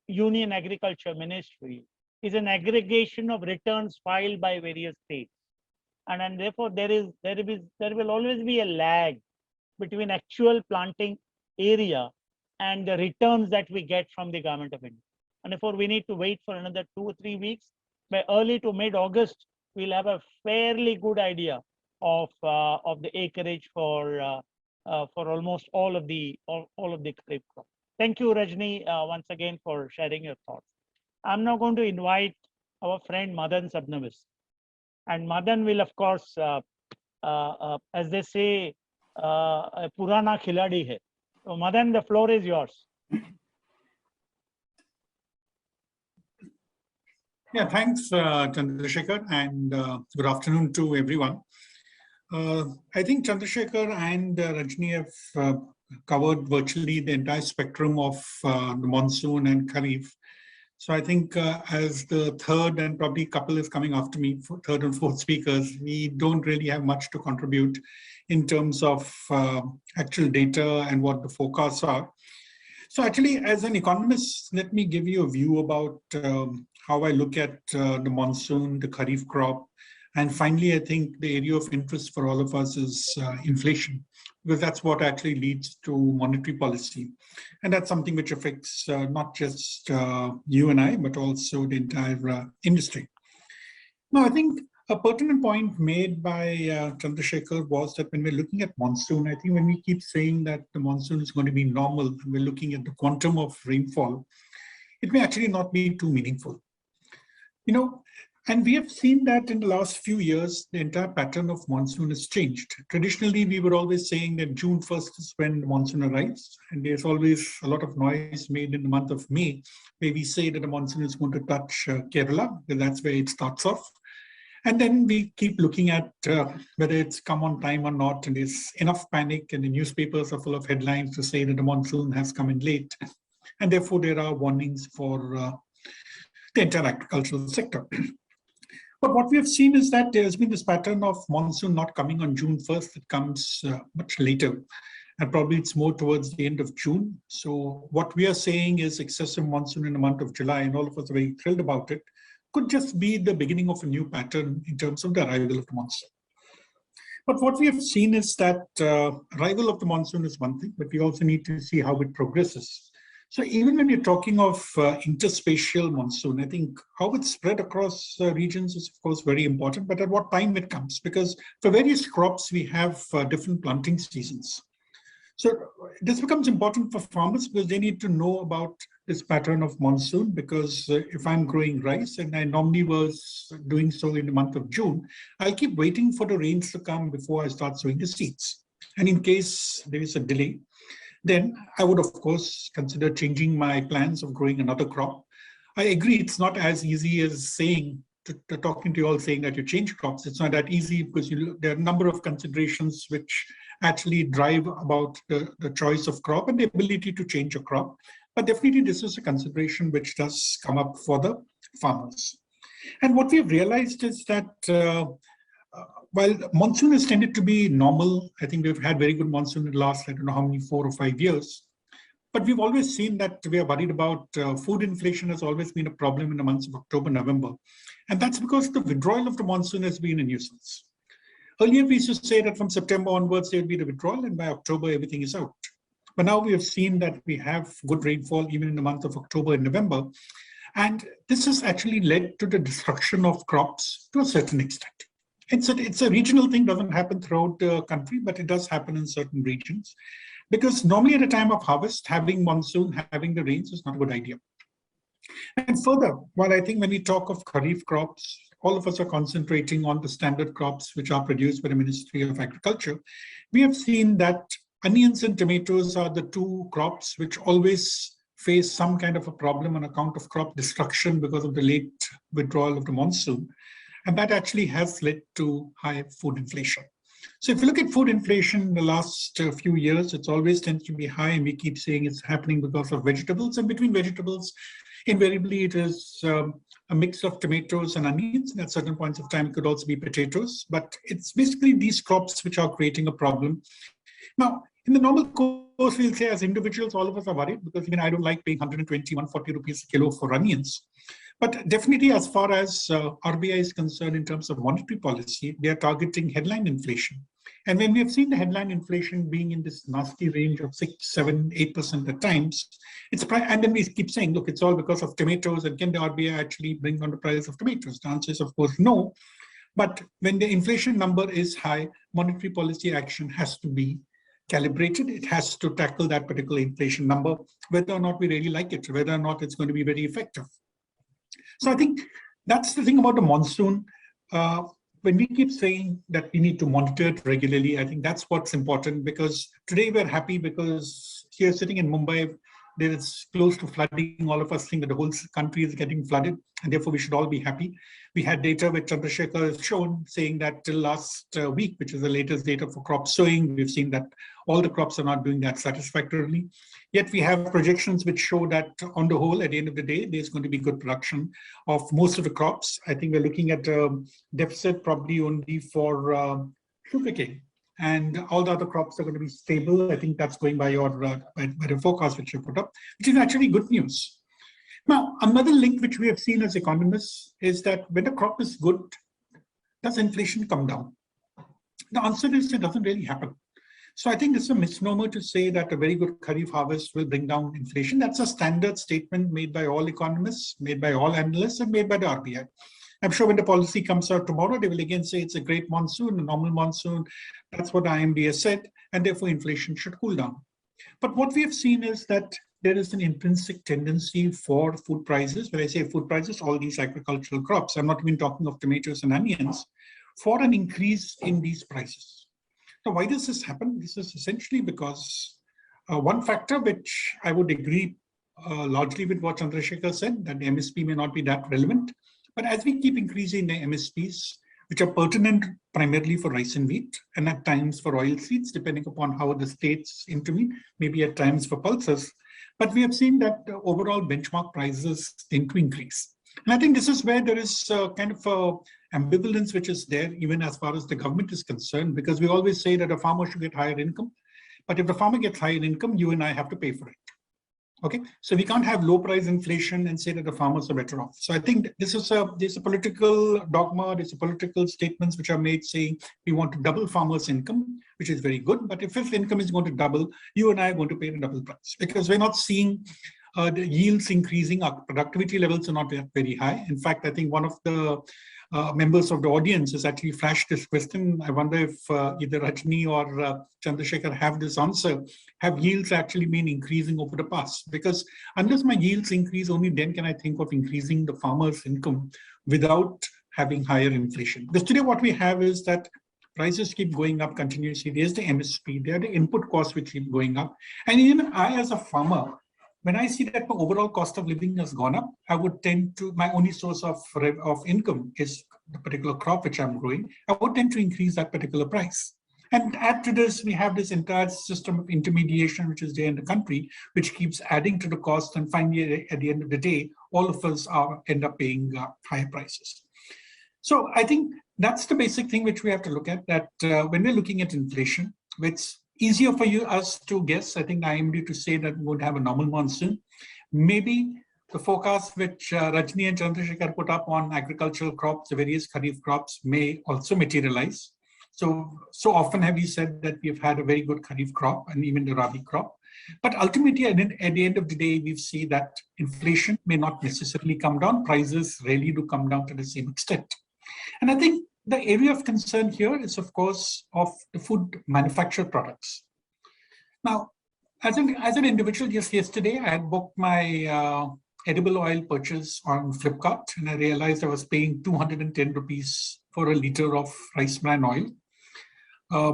Union Agriculture Ministry is an aggregation of returns filed by various states. And therefore, there will always be a lag between actual planting area and the returns that we get from the government of India. And therefore, we need to wait for another 2 or 3 weeks. By early to mid-August, we'll have a fairly good idea of the acreage for almost all of the Kharif crop. Thank you, Rajni, once again for sharing your thoughts. I'm now going to invite our friend Madan Sabnavis. And Madan will, of course, as they say, Purana Khiladi hai. So Madan, the floor is yours. Yeah, thanks, Chandrasekhar, and good afternoon to everyone. I think Chandrasekhar and Rajni have covered virtually the entire spectrum of the monsoon and Kharif. So I think as the third and probably couple is coming after me, third and fourth speakers, we don't really have much to contribute in terms of actual data and what the forecasts are. So actually, as an economist, let me give you a view about how I look at the monsoon, the Kharif crop. And finally, I think the area of interest for all of us is inflation, because that's what actually leads to monetary policy. And that's something which affects not just you and I, but also the entire industry. Now, I think a pertinent point made by Chandrasekhar was that when we're looking at monsoon, I think when we keep saying that the monsoon is going to be normal, we're looking at the quantum of rainfall, it may actually not be too meaningful. You know, and we have seen that in the last few years, the entire pattern of monsoon has changed. Traditionally, we were always saying that June 1st is when the monsoon arrives. And there's always a lot of noise made in the month of May, where we say that the monsoon is going to touch Kerala, because that's where it starts off. And then we keep looking at whether it's come on time or not. And there's enough panic, and the newspapers are full of headlines to say that the monsoon has come in late. And therefore, there are warnings for the entire agricultural sector. But what we have seen is that there has been this pattern of monsoon not coming on June 1st. It comes much later, and probably it's more towards the end of June. So what we are saying is excessive monsoon in the month of July, and all of us are very thrilled about it, could just be the beginning of a new pattern in terms of the arrival of the monsoon. But what we have seen is that arrival of the monsoon is one thing, but we also need to see how it progresses. So even when you're talking of interspatial monsoon, I think how it's spread across regions is, of course, very important, but at what time it comes, because for various crops, we have different planting seasons. So this becomes important for farmers because they need to know about this pattern of monsoon, because if I'm growing rice and I normally was doing so in the month of June, I'll keep waiting for the rains to come before I start sowing the seeds. And in case there is a delay, then I would, of course, consider changing my plans of growing another crop. I agree it's not as easy as saying, talking to you all saying that you change crops. It's not that easy because there are a number of considerations which actually drive about the choice of crop and the ability to change a crop. But definitely this is a consideration which does come up for the farmers. And what we've realized is that while monsoon has tended to be normal, I think we've had very good monsoon in the last, I don't know how many, 4 or 5 years. But we've always seen that we are worried about food inflation has always been a problem in the months of October, November. And that's because the withdrawal of the monsoon has been a nuisance. Earlier, we used to say that from September onwards, there will be the withdrawal, and by October, everything is out. But now we have seen that we have good rainfall even in the month of October and November. And this has actually led to the destruction of crops to a certain extent. It's a regional thing, doesn't happen throughout the country, but it does happen in certain regions. Because normally at the time of harvest, having monsoon, having the rains is not a good idea. And further, while I think when we talk of Kharif crops, all of us are concentrating on the standard crops which are produced by the Ministry of Agriculture, we have seen that onions and tomatoes are the two crops which always face some kind of a problem on account of crop destruction because of the late withdrawal of the monsoon. And that actually has led to high food inflation. So if you look at food inflation in the last few years, it's always tends to be high, and we keep saying it's happening because of vegetables. And between vegetables, invariably it is a mix of tomatoes and onions. And at certain points of time, it could also be potatoes. But it's basically these crops which are creating a problem. Now, in the normal course, we'll say as individuals, all of us are worried because even I don't like paying 120, 140 rupees a kilo for onions. But definitely, as far as RBI is concerned in terms of monetary policy, they are targeting headline inflation. And when we have seen the headline inflation being in this nasty range of 6, 7, 8% at times, and then we keep saying, look, it's all because of tomatoes. And can the RBI actually bring down the price of tomatoes? The answer is, of course, no. But when the inflation number is high, monetary policy action has to be calibrated. It has to tackle that particular inflation number, whether or not we really like it, whether or not it's going to be very effective. So I think that's the thing about the monsoon. When we keep saying that we need to monitor it regularly, I think that's what's important, because today we're happy because here sitting in Mumbai, There is close to flooding. All of us think that the whole country is getting flooded, and therefore we should all be happy. We had data which Chandrasekhar has shown saying that till last week, which is the latest data for crop sowing, we've seen that all the crops are not doing that satisfactorily. Yet we have projections which show that on the whole, at the end of the day, there's going to be good production of most of the crops. I think we're looking at a deficit probably only for sugarcane. And all the other crops are going to be stable. I think that's going by your by the forecast which you put up, which is actually good news. Now, another link which we have seen as economists is that when the crop is good, does inflation come down? The answer is it doesn't really happen. So I think it's a misnomer to say that a very good Kharif harvest will bring down inflation. That's a standard statement made by all economists, made by all analysts, and made by the RBI. I'm sure when the policy comes out tomorrow, they will again say it's a great monsoon, a normal monsoon. That's what IMD has said, and therefore inflation should cool down. But what we have seen is that there is an intrinsic tendency for food prices. When I say food prices, all these agricultural crops, I'm not even talking of tomatoes and onions, for an increase in these prices. Now, why does this happen? This is essentially because one factor which I would agree largely with what Chandrasekhar said, that the MSP may not be that relevant. But as we keep increasing the MSPs, which are pertinent primarily for rice and wheat, and at times for oilseeds, depending upon how the states intervene, maybe at times for pulses, but we have seen that the overall benchmark prices tend to increase. And I think this is where there is kind of ambivalence which is there, even as far as the government is concerned, because we always say that a farmer should get higher income. But if the farmer gets higher income, you and I have to pay for it. Okay, so we can't have low price inflation and say that the farmers are better off. So I think this is there's a political dogma, there's a political statements which are made saying we want to double farmers' income, which is very good. But if income is going to double, you and I are going to pay the double price because we're not seeing the yields increasing. Our productivity levels are not very high. In fact, I think one of the members of the audience has actually flashed this question. I wonder if either Rajni or Chandrasekhar have this answer. Have yields actually been increasing over the past? Because unless my yields increase, only then can I think of increasing the farmer's income without having higher inflation. Because today what we have is that prices keep going up continuously. There's the MSP, there are the input costs which keep going up. And even I as a farmer, when I see that my overall cost of living has gone up, I would tend to, my only source of income is the particular crop which I'm growing, I would tend to increase that particular price. And add to this, we have this entire system of intermediation which is there in the country, which keeps adding to the cost. And finally, at the end of the day, all of us end up paying higher prices. So I think that's the basic thing which we have to look at, that when we're looking at inflation, it's easier for us to guess. I think IMD to say that we would have a normal monsoon. Maybe the forecast which Rajni and Chandrasekhar put up on agricultural crops, the various Kharif crops, may also materialize. So often have we said that we've had a very good Kharif crop and even the Rabi crop. But ultimately, at the end of the day, we see that inflation may not necessarily come down. Prices rarely do come down to the same extent. And I think the area of concern here is, of course, of the food manufactured products. Now, as an individual, just yesterday, I had booked my edible oil purchase on Flipkart, and I realized I was paying 210 rupees for a liter of rice bran oil.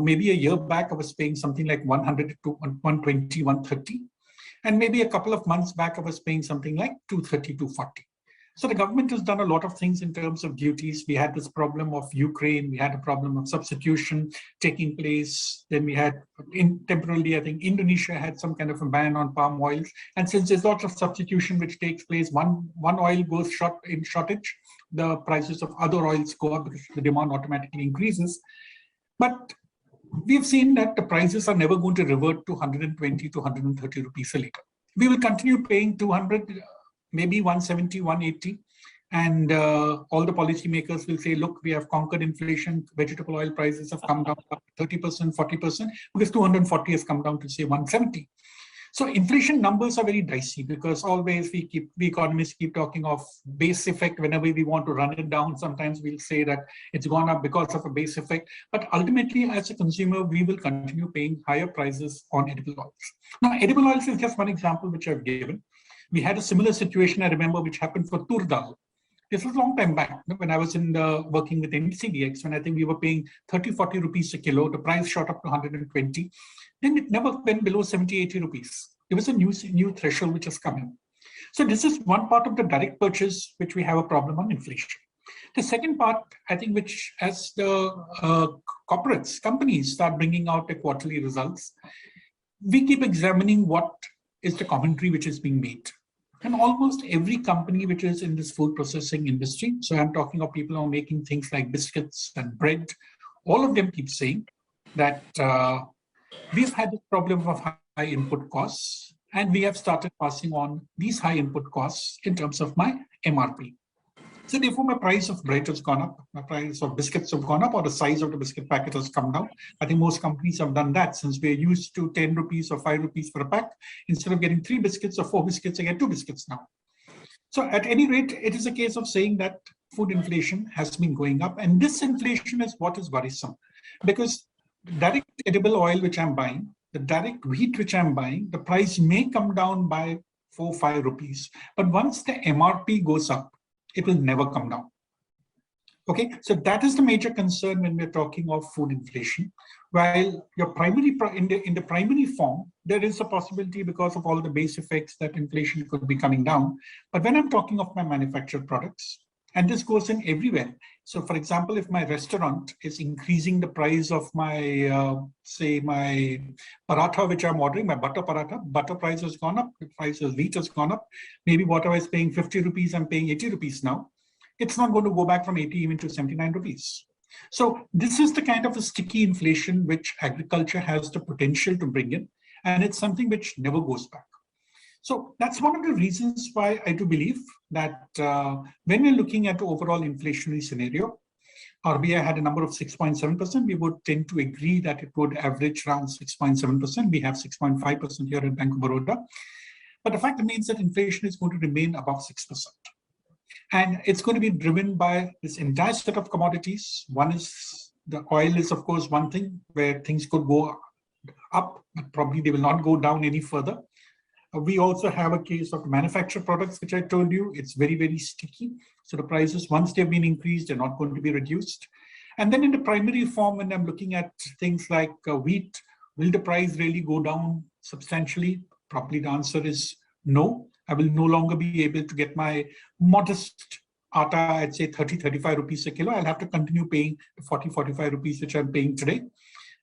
Maybe a year back, I was paying something like 100 to 120, 130. And maybe a couple of months back, I was paying something like 230, 240. So the government has done a lot of things in terms of duties. We had this problem of Ukraine. We had a problem of substitution taking place. Then we had, temporarily, I think Indonesia had some kind of a ban on palm oils. And since there's lots of substitution which takes place, one oil goes in shortage, the prices of other oils go up because the demand automatically increases. But we've seen that the prices are never going to revert to 120 to 130 rupees a liter. We will continue paying 200, maybe 170, 180. And all the policymakers will say, look, we have conquered inflation. Vegetable oil prices have come down 30%, 40%, because 240 has come down to say 170. So inflation numbers are very dicey because always we economists keep talking of base effect. Whenever we want to run it down, sometimes we'll say that it's gone up because of a base effect. But ultimately, as a consumer, we will continue paying higher prices on edible oils. Now, edible oils is just one example which I've given. We had a similar situation, I remember, which happened for tur dal. This was a long time back when I was working with NCDX, when I think we were paying 30, 40 rupees a kilo. The price shot up to 120. Then it never went below 70, 80 rupees. There was a new threshold which has come in. So this is one part of the direct purchase, which we have a problem on inflation. The second part, I think, which as the companies start bringing out the quarterly results, we keep examining what is the commentary which is being made. And almost every company which is in this food processing industry, so I'm talking of people who are making things like biscuits and bread, all of them keep saying that we've had this problem of high input costs, and we have started passing on these high input costs in terms of my MRP. So therefore, my price of bread has gone up, my price of biscuits have gone up, or the size of the biscuit packet has come down. I think most companies have done that, since we're used to 10 rupees or 5 rupees for a pack. Instead of getting 3 biscuits or 4 biscuits, I get 2 biscuits now. So at any rate, it is a case of saying that food inflation has been going up. And this inflation is what is worrisome, because direct edible oil which I'm buying, the direct wheat which I'm buying, the price may come down by 4 or 5 rupees. But once the MRP goes up, it will never come down. Okay, so that is the major concern when we're talking of food inflation. While your primary in the primary form, there is a possibility because of all the base effects that inflation could be coming down. But when I'm talking of my manufactured products, and this goes in everywhere. So for example, if my restaurant is increasing the price of my, say my paratha, which I'm ordering, my butter paratha, butter price has gone up, the price of wheat has gone up. Maybe what I was paying 50 rupees, I'm paying 80 rupees now. It's not going to go back from 80 even to 79 rupees. So this is the kind of a sticky inflation which agriculture has the potential to bring in. And it's something which never goes back. So that's one of the reasons why I do believe that when we're looking at the overall inflationary scenario, RBI had a number of 6.7%. We would tend to agree that it would average around 6.7%. We have 6.5% here at Bank of Baroda. But the fact remains that inflation is going to remain above 6%. And it's going to be driven by this entire set of commodities. One is the oil is, of course, one thing where things could go up, but probably they will not go down any further. We also have a case of manufactured products, which I told you, it's very, very sticky. So the prices, once they've been increased, they're not going to be reduced. And then in the primary form, when I'm looking at things like wheat, will the price really go down substantially? Probably the answer is no. I will no longer be able to get my modest atta at say 30, 35 rupees a kilo. I'll have to continue paying 40, 45 rupees, which I'm paying today.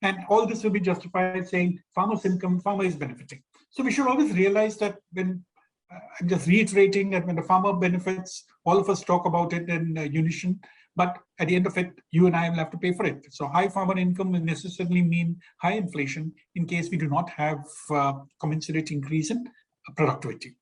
And all this will be justified saying farmer's income, farmer is benefiting. So we should always realize that when, I'm just reiterating that when the farmer benefits, all of us talk about it in unison, but at the end of it, you and I will have to pay for it. So high farmer income will necessarily mean high inflation in case we do not have commensurate increase in productivity.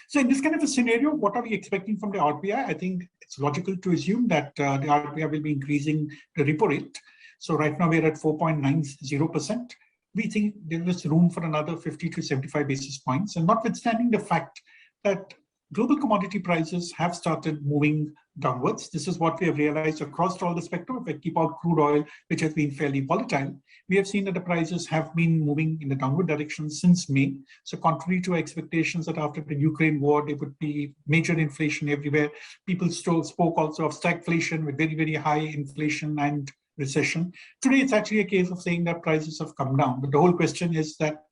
So in this kind of a scenario, what are we expecting from the RBI? I think it's logical to assume that the RBI will be increasing the repo rate. So right now we're at 4.90%. We think there is room for another 50 to 75 basis points. And notwithstanding the fact that global commodity prices have started moving downwards, this is what we have realized across all the spectrum. If I keep out crude oil, which has been fairly volatile, we have seen that the prices have been moving in the downward direction since May. So contrary to expectations that after the Ukraine war, there would be major inflation everywhere, people spoke also of stagflation with very, very high inflation and recession. Today, it's actually a case of saying that prices have come down. But the whole question is that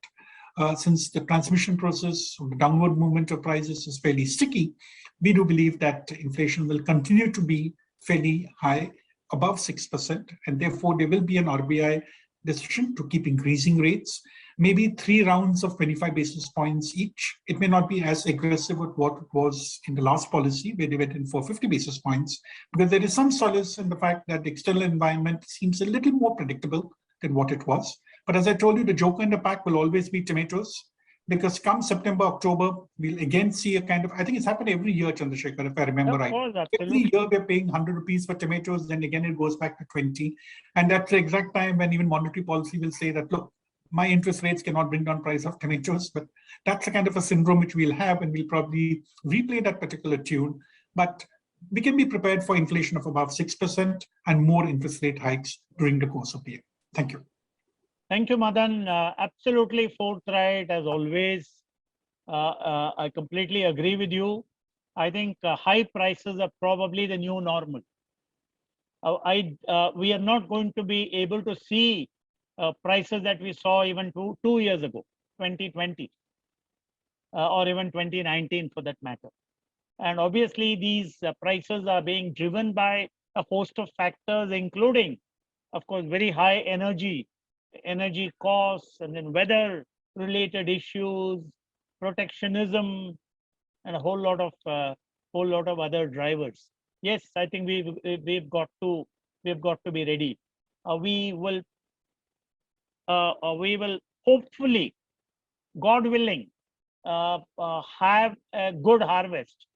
since the transmission process of the downward movement of prices is fairly sticky, we do believe that inflation will continue to be fairly high, above 6%. And therefore, there will be an RBI decision to keep increasing rates, maybe 3 rounds of 25 basis points each. It may not be as aggressive as what it was in the last policy, where they went in for 50 basis points, because there is some solace in the fact that the external environment seems a little more predictable than what it was. But as I told you, the joker in the pack will always be tomatoes, because come September, October, we'll again see a kind of, I think it's happened every year, Chandrasekhar, if I remember right. Every year we're paying 100 rupees for tomatoes, then again it goes back to 20. And that's the exact time when even monetary policy will say that, look, my interest rates cannot bring down price of tomatoes, but that's a kind of a syndrome which we'll have, and we'll probably replay that particular tune. But we can be prepared for inflation of about 6% and more interest rate hikes during the course of the year. Thank you. Thank you, Madan. Absolutely forthright as always. I completely agree with you. I think high prices are probably the new normal. We are not going to be able to see prices that we saw even two years ago, 2020. or even 2019 for that matter. And obviously, these prices are being driven by a host of factors, including, of course, very high energy costs, and then weather-related issues, protectionism, and a whole lot of other drivers. Yes, I think we've got to be ready. We will hopefully, God willing, have a good harvest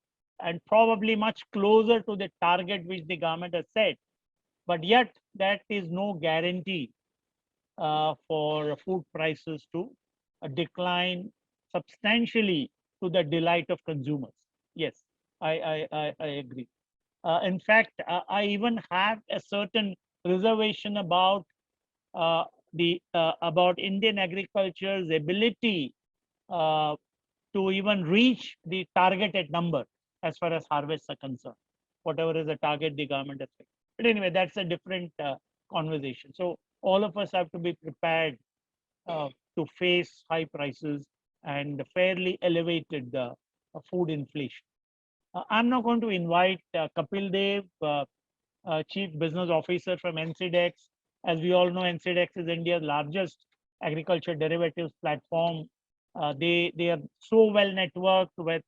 and probably much closer to the target which the government has set. But yet, that is no guarantee for food prices to decline substantially to the delight of consumers. Yes, I agree. In fact, I even have a certain reservation about about Indian agriculture's ability to even reach the targeted number as far as harvests are concerned, whatever is the target the government has set. But anyway, that's a different conversation. So all of us have to be prepared to face high prices and fairly elevated food inflation. I'm now going to invite Kapil Dev, Chief Business Officer from NCDEX. As we all know, NCDEX is India's largest agriculture derivatives platform. They are so well networked with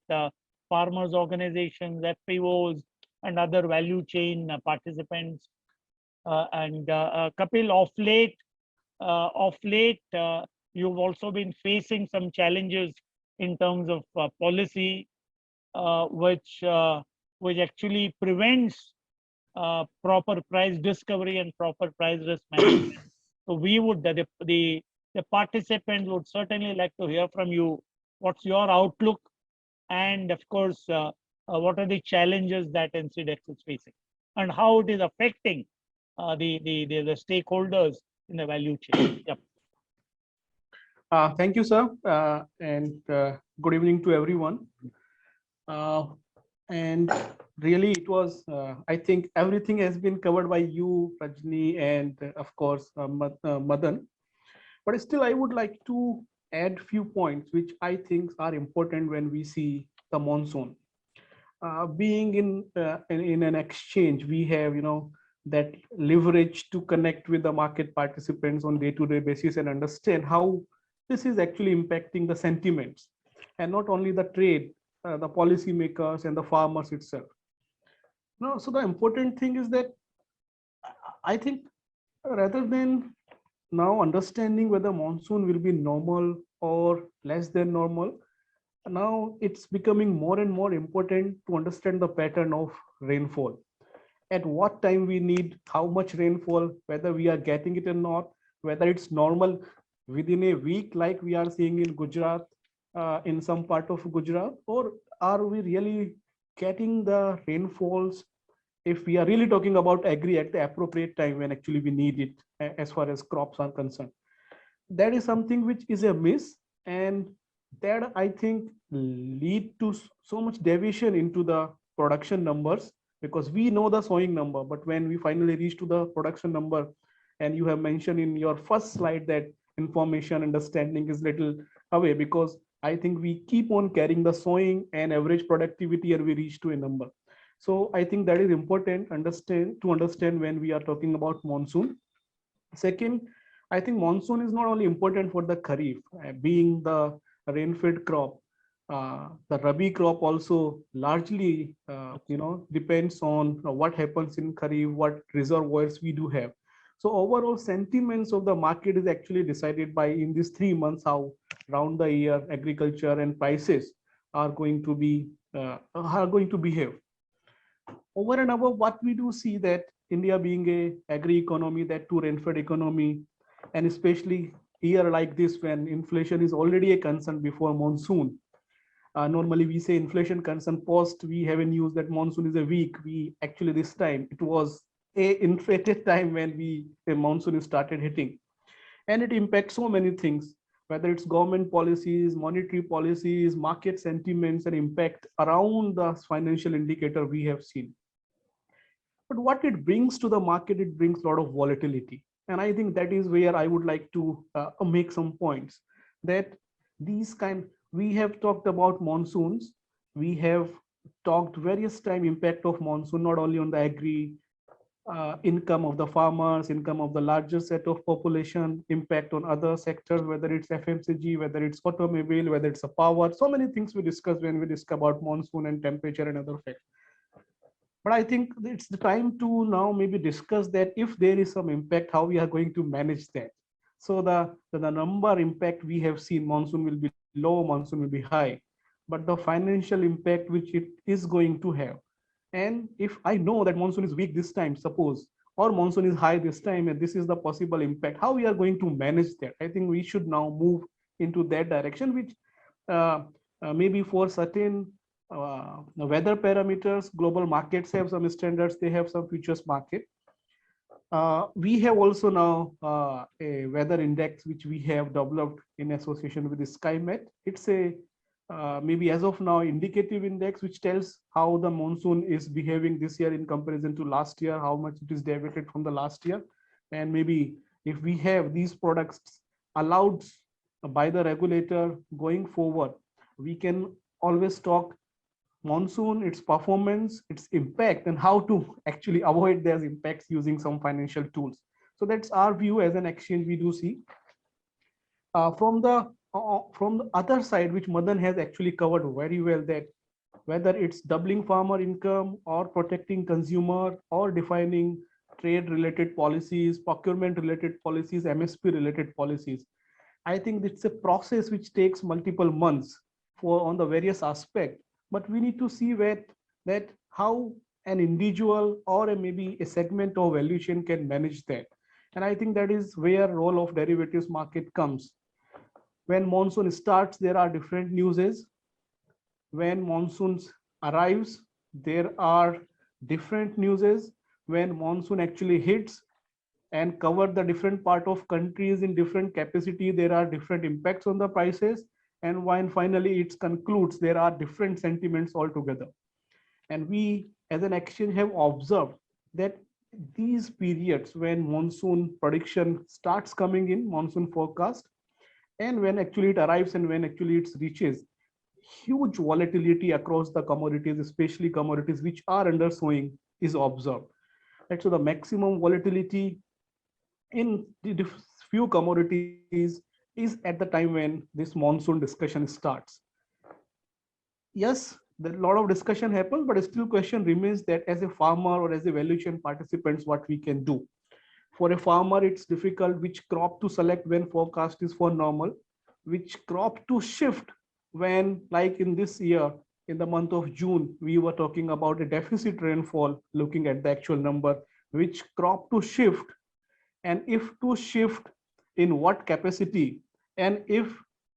farmers organizations, FPOs, and other value chain participants. Kapil, of late, you've also been facing some challenges in terms of policy, which actually prevents proper price discovery and proper price risk management. So we would, the participants would certainly like to hear from you. What's your outlook? And of course, what are the challenges that NCDEX is facing and how it is affecting the stakeholders in the value chain? Yep. Thank you, sir, and good evening to everyone. And really, it was, I think everything has been covered by you, Rajni, and of course, Madan. But still, I would like to add few points which I think are important when we see the monsoon. Being in an exchange, we have that leverage to connect with the market participants on day-to-day basis and understand how this is actually impacting the sentiments, and not only the trade, the policymakers and the farmers itself. No, so the important thing is that I think rather than now understanding whether monsoon will be normal or less than normal, now it's becoming more and more important to understand the pattern of rainfall. At what time we need how much rainfall, whether we are getting it or not, whether it's normal within a week like we are seeing in Gujarat, in some part of Gujarat, or are we really getting the rainfalls if we are really talking about agri at the appropriate time when actually we need it as far as crops are concerned. That is something which is a miss, and that I think lead to so much deviation into the production numbers, because we know the sowing number, but when we finally reach to the production number, and you have mentioned in your first slide that information understanding is little away, because I think we keep on carrying the sowing and average productivity and we reach to a number. So I think that is important to understand when we are talking about monsoon. Second, I think monsoon is not only important for the Kharif, being the rain-fed crop. The Rabi crop also largely, depends on what happens in Kharif, what reservoirs we do have. So overall sentiments of the market is actually decided by in these 3 months how round the year agriculture and prices are going to behave. Over and above what we do see that India being a agri economy, that too rain-fed economy, and especially year like this when inflation is already a concern before monsoon. Normally we say inflation concern post, we have a news that monsoon is a week. We actually this time it was a inflated time when the monsoon started hitting, and it impacts so many things, whether it's government policies, monetary policies, market sentiments, and impact around the financial indicator we have seen. But what it brings to the market, it brings a lot of volatility. And I think that is where I would like to make some points, that these We have talked about monsoons. We have talked various time impact of monsoon, not only on the agri income of the farmers, income of the larger set of population, impact on other sectors, whether it's FMCG, whether it's automobile, whether it's a power. So many things we discuss when we discuss about monsoon and temperature and other factors. But I think it's the time to now maybe discuss that if there is some impact, how we are going to manage that. So the number impact we have seen, monsoon will be low, monsoon will be high, but the financial impact which it is going to have. And if I know that monsoon is weak this time, suppose, or monsoon is high this time, and this is the possible impact, how we are going to manage that? I think we should now move into that direction, which maybe for certain weather parameters, global markets have some standards, they have some futures market. We have also now a weather index which we have developed in association with the SkyMet. It's a maybe as of now indicative index which tells how the monsoon is behaving this year in comparison to last year, how much it is deviated from the last year. And maybe if we have these products allowed by the regulator going forward, we can always talk monsoon, its performance, its impact, and how to actually avoid those impacts using some financial tools. So that's our view as an exchange we do see. From the other side, which Madan has actually covered very well, that whether it's doubling farmer income or protecting consumer or defining trade related policies, procurement related policies, MSP related policies. I think it's a process which takes multiple months for on the various aspects, but we need to see that how an individual or maybe a segment of value chain can manage that. And I think that is where role of derivatives market comes. When monsoon starts, there are different newses. When monsoons arrives, there are different newses. When monsoon actually hits and cover the different part of countries in different capacity, there are different impacts on the prices. And when finally it concludes, there are different sentiments altogether. And we as an exchange have observed that these periods when monsoon prediction starts coming in, monsoon forecast, and when actually it arrives and when actually it reaches, huge volatility across the commodities, especially commodities which are under sowing, is observed. And so the maximum volatility in the few commodities is at the time when this monsoon discussion starts. Yes, a lot of discussion happens, but still question remains that as a farmer or as a value chain participants, what we can do. For a farmer, it's difficult which crop to select when forecast is for normal, which crop to shift when, like in this year, in the month of June, we were talking about a deficit rainfall, looking at the actual number, which crop to shift, and if to shift in what capacity, and if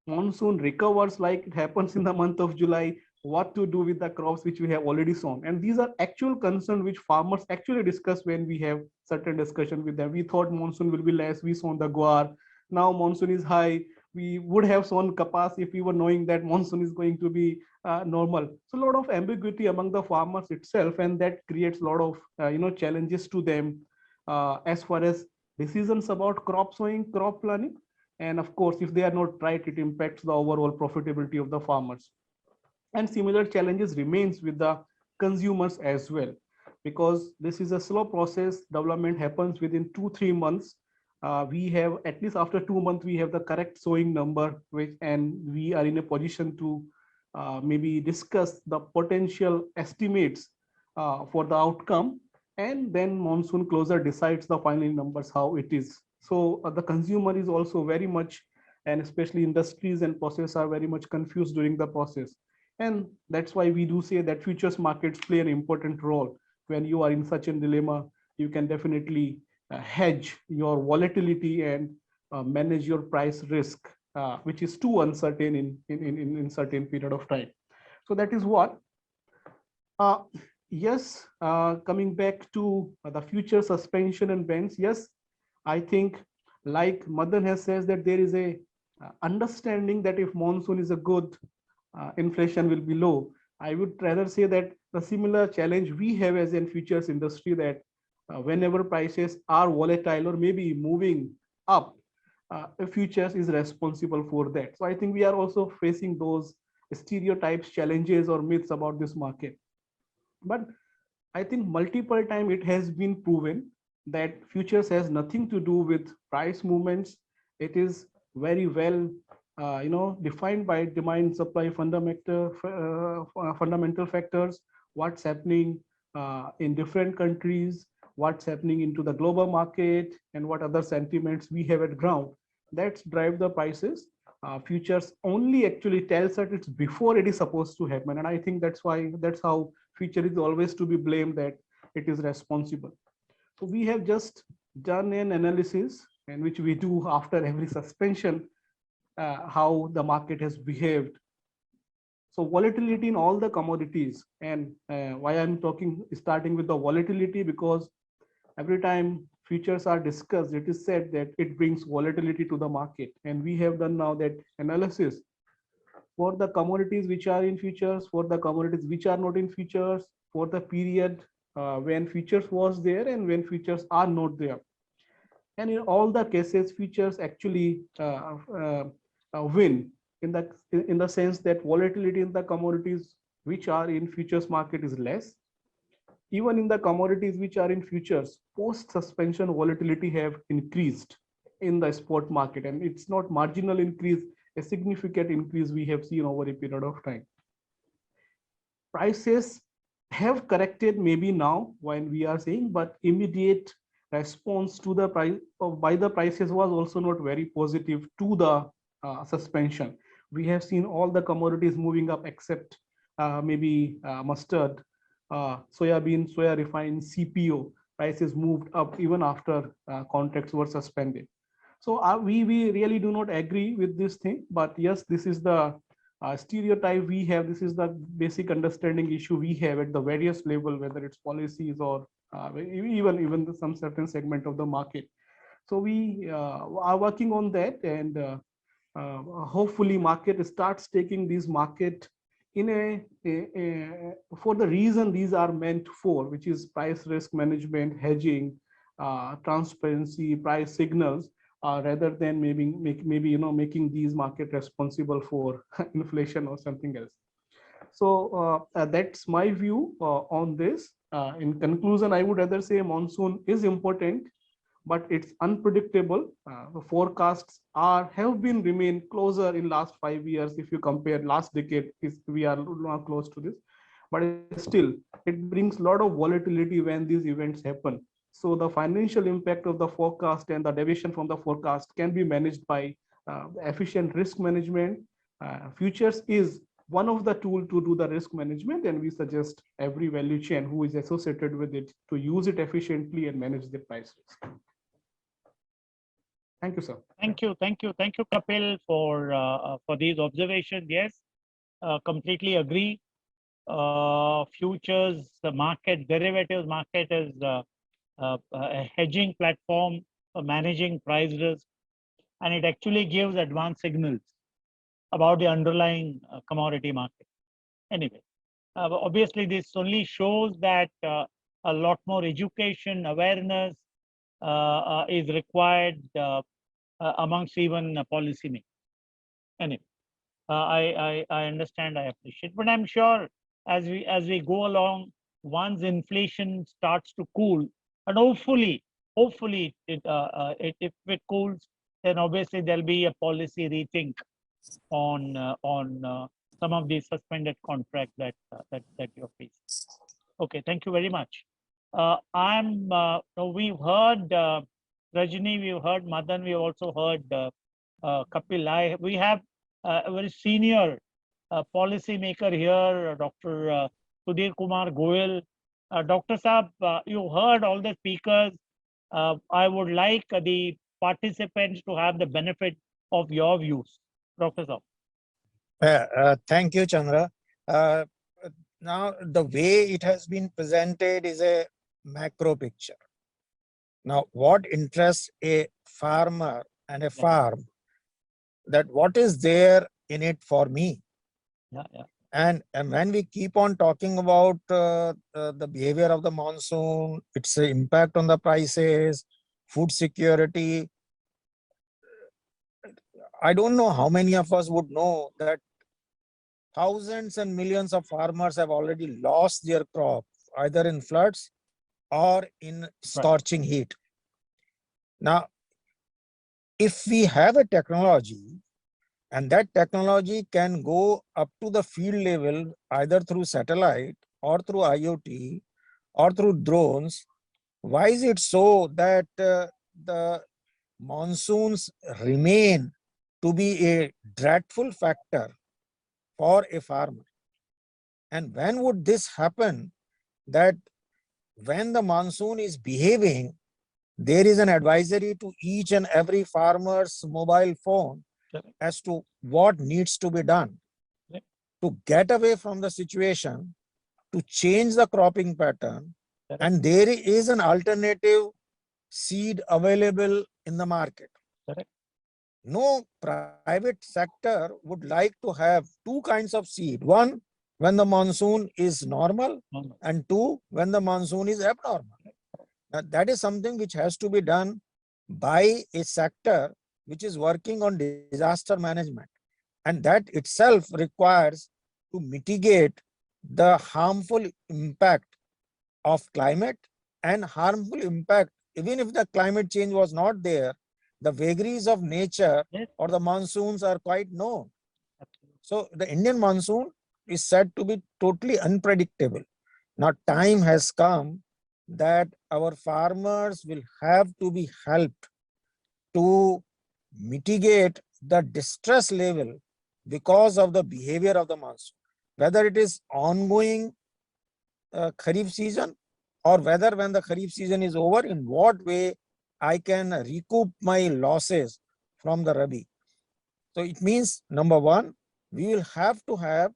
monsoon recovers like it happens in the month of July, what to do with the crops which we have already sown. And these are actual concerns which farmers actually discuss when we have certain discussion with them. We thought monsoon will be less, we sown the guar, now monsoon is high, we would have sown kapas if we were knowing that monsoon is going to be normal. So a lot of ambiguity among the farmers itself, and that creates a lot of challenges to them as far as decisions about crop sowing, crop planning. And of course, if they are not right, it impacts the overall profitability of the farmers. And similar challenges remains with the consumers as well, because this is a slow process. Development happens within 2-3 months. We have at least after 2 months, we have the correct sowing number, and we are in a position to maybe discuss the potential estimates for the outcome. And then monsoon closer decides the final numbers, how it is. So the consumer is also very much, and especially industries and process are very much confused during the process. And that's why we do say that futures markets play an important role. When you are in such a dilemma, you can definitely hedge your volatility and manage your price risk, which is too uncertain in certain period of time. So that is what. Yes, coming back to the future suspension and bends. Yes, I think like Madan has says that there is a understanding that if monsoon is a good, inflation will be low. I would rather say that the similar challenge we have as in futures industry, that whenever prices are volatile or maybe moving up, futures is responsible for that. So I think we are also facing those stereotypes, challenges, or myths about this market. But I think multiple times it has been proven that futures has nothing to do with price movements. It is very well, defined by demand supply fundamental factors, what's happening in different countries, what's happening into the global market, and what other sentiments we have at ground. That's drive the prices. Futures only actually tells that it's before it is supposed to happen. And I think that's how future is always to be blamed, that it is responsible. So we have just done an analysis, and which we do after every suspension, how the market has behaved. So volatility in all the commodities, and why I'm starting with the volatility, because every time futures are discussed, it is said that it brings volatility to the market. And we have done now that analysis for the commodities which are in futures, for the commodities which are not in futures, for the period when futures was there and when futures are not there. And in all the cases, futures actually win in the sense that volatility in the commodities which are in futures market is less. Even in the commodities which are in futures, post suspension volatility have increased in the spot market, and it's not marginal increase, a significant increase we have seen over a period of time. Prices have corrected maybe now when we are saying, but immediate response to the price by the prices was also not very positive to the suspension. We have seen all the commodities moving up except maybe mustard, soybean, soya refined, CPO prices moved up even after contracts were suspended. So we really do not agree with this thing, but yes, this is the stereotype we have. This is the basic understanding issue we have at the various level, whether it's policies or even some certain segment of the market. So we are working on that, and hopefully market starts taking this market in for the reason these are meant for, which is price risk management, hedging, transparency, price signals, rather than maybe making these market responsible for inflation or something else. So that's my view on this. In conclusion, I would rather say monsoon is important, but it's unpredictable. The forecasts have been remain closer in last 5 years. If you compare last decade, we are not close to this, but still it brings a lot of volatility when these events happen. So the financial impact of the forecast and the deviation from the forecast can be managed by efficient risk management. Futures is one of the tools to do the risk management, and we suggest every value chain who is associated with it to use it efficiently and manage the price risk. Thank you, sir. Thank you, Kapil, for these observations. Yes, completely agree. Futures, the market, derivatives market is a hedging platform for managing price risk, and it actually gives advanced signals about the underlying commodity market. Anyway, obviously this only shows that a lot more education, awareness is required amongst even policymakers. Anyway, I understand, I appreciate, but I'm sure as we go along, once inflation starts to cool, and hopefully if it cools, then obviously there'll be a policy rethink on some of these suspended contracts that you're facing. Okay, thank you very much. We've heard Rajni, we've heard Madan, we've also heard Kapil. We have a very senior policy maker here, Dr. Sudhir Kumar Goyal. Dr. Saab, you heard all the speakers. I would like the participants to have the benefit of your views. Dr. Saab. Thank you, Chandra. Now, the way it has been presented is a macro picture. Now, what interests a farmer and a farm, that what is there in it for me? Yeah. And when we keep on talking about the behavior of the monsoon, its impact on the prices, food security, I don't know how many of us would know that thousands and millions of farmers have already lost their crop, either in floods or in scorching heat. Now, if we have a technology and that technology can go up to the field level, either through satellite or through IoT or through drones, why is it so that the monsoons remain to be a dreadful factor for a farmer? And when would this happen, that when the monsoon is behaving, there is an advisory to each and every farmer's mobile phone as to what needs to be done to get away from the situation, to change the cropping pattern, and there is an alternative seed available in the market. No private sector would like to have two kinds of seed. One, when the monsoon is normal, and two, when the monsoon is abnormal. Now, that is something which has to be done by a sector which is working on disaster management. And that itself requires to mitigate the harmful impact of climate and harmful impact. Even if the climate change was not there, the vagaries of nature or the monsoons are quite known. So the Indian monsoon is said to be totally unpredictable. Now time has come that our farmers will have to be helped to mitigate the distress level because of the behavior of the monsoon, whether it is ongoing Kharif season, or whether when the Kharif season is over, in what way I can recoup my losses from the Rabi. So it means, number one, we will have to have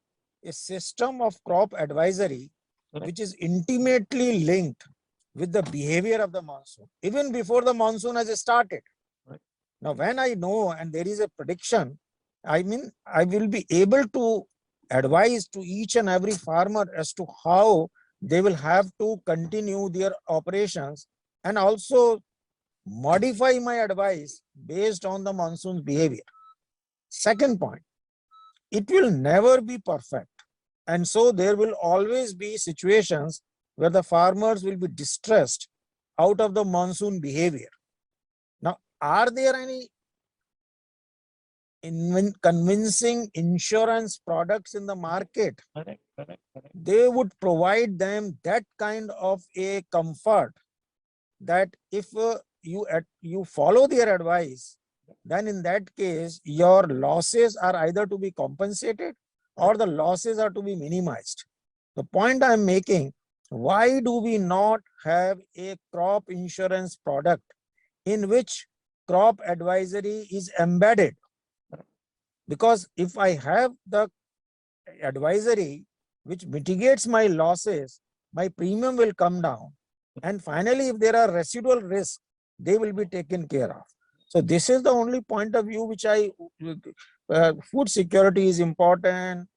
a system of crop advisory which is intimately linked with the behavior of the monsoon, even before the monsoon has started. Now, when I know and there is a prediction, I mean, I will be able to advise to each and every farmer as to how they will have to continue their operations, and also modify my advice based on the monsoon's behavior. Second point, it will never be perfect. And so there will always be situations where the farmers will be distressed out of the monsoon behavior. Now, are there any convincing insurance products in the market? They would provide them that kind of a comfort that if you follow their advice, then in that case, your losses are either to be compensated or the losses are to be minimized. The point I'm making, why do we not have a crop insurance product in which crop advisory is embedded? Because if I have the advisory which mitigates my losses, my premium will come down. And finally, if there are residual risks, they will be taken care of. So this is the only point of view which food security is important.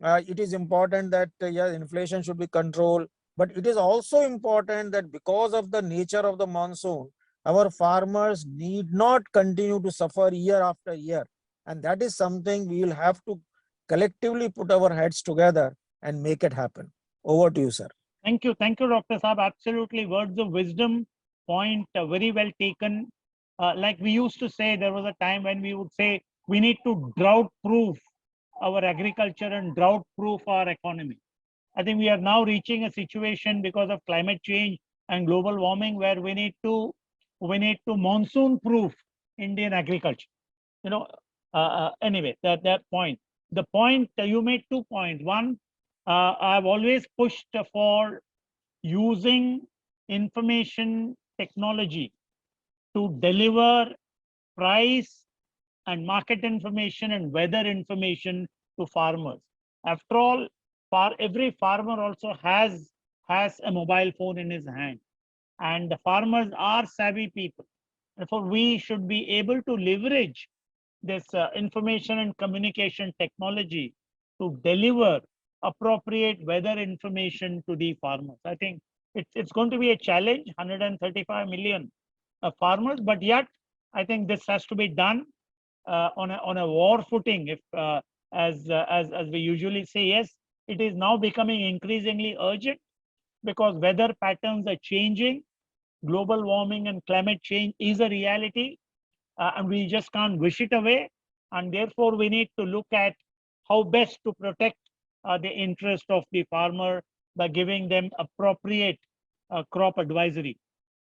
It is important that yeah, inflation should be controlled, but it is also important that because of the nature of the monsoon, our farmers need not continue to suffer year after year. And that is something we will have to collectively put our heads together and make it happen. Over to you, sir. Thank you, Dr. Saab. Absolutely, words of wisdom, point very well taken. Like we used to say, there was a time when we would say we need to drought-proof our agriculture and drought-proof our economy. I think we are now reaching a situation because of climate change and global warming where we need to monsoon-proof Indian agriculture. You know, anyway, that point. The point you made 2 points. One, I've always pushed for using information technology to deliver price and market information and weather information to farmers. After all, every farmer also has a mobile phone in his hand, and the farmers are savvy people. Therefore, we should be able to leverage this information and communication technology to deliver appropriate weather information to the farmers. I think it's going to be a challenge, 135 million farmers, but yet I think this has to be done on a war footing, if as we usually say. Yes, it is now becoming increasingly urgent because weather patterns are changing. Global warming and climate change is a reality, and we just can't wish it away. And therefore, we need to look at how best to protect the interest of the farmer by giving them appropriate crop advisory,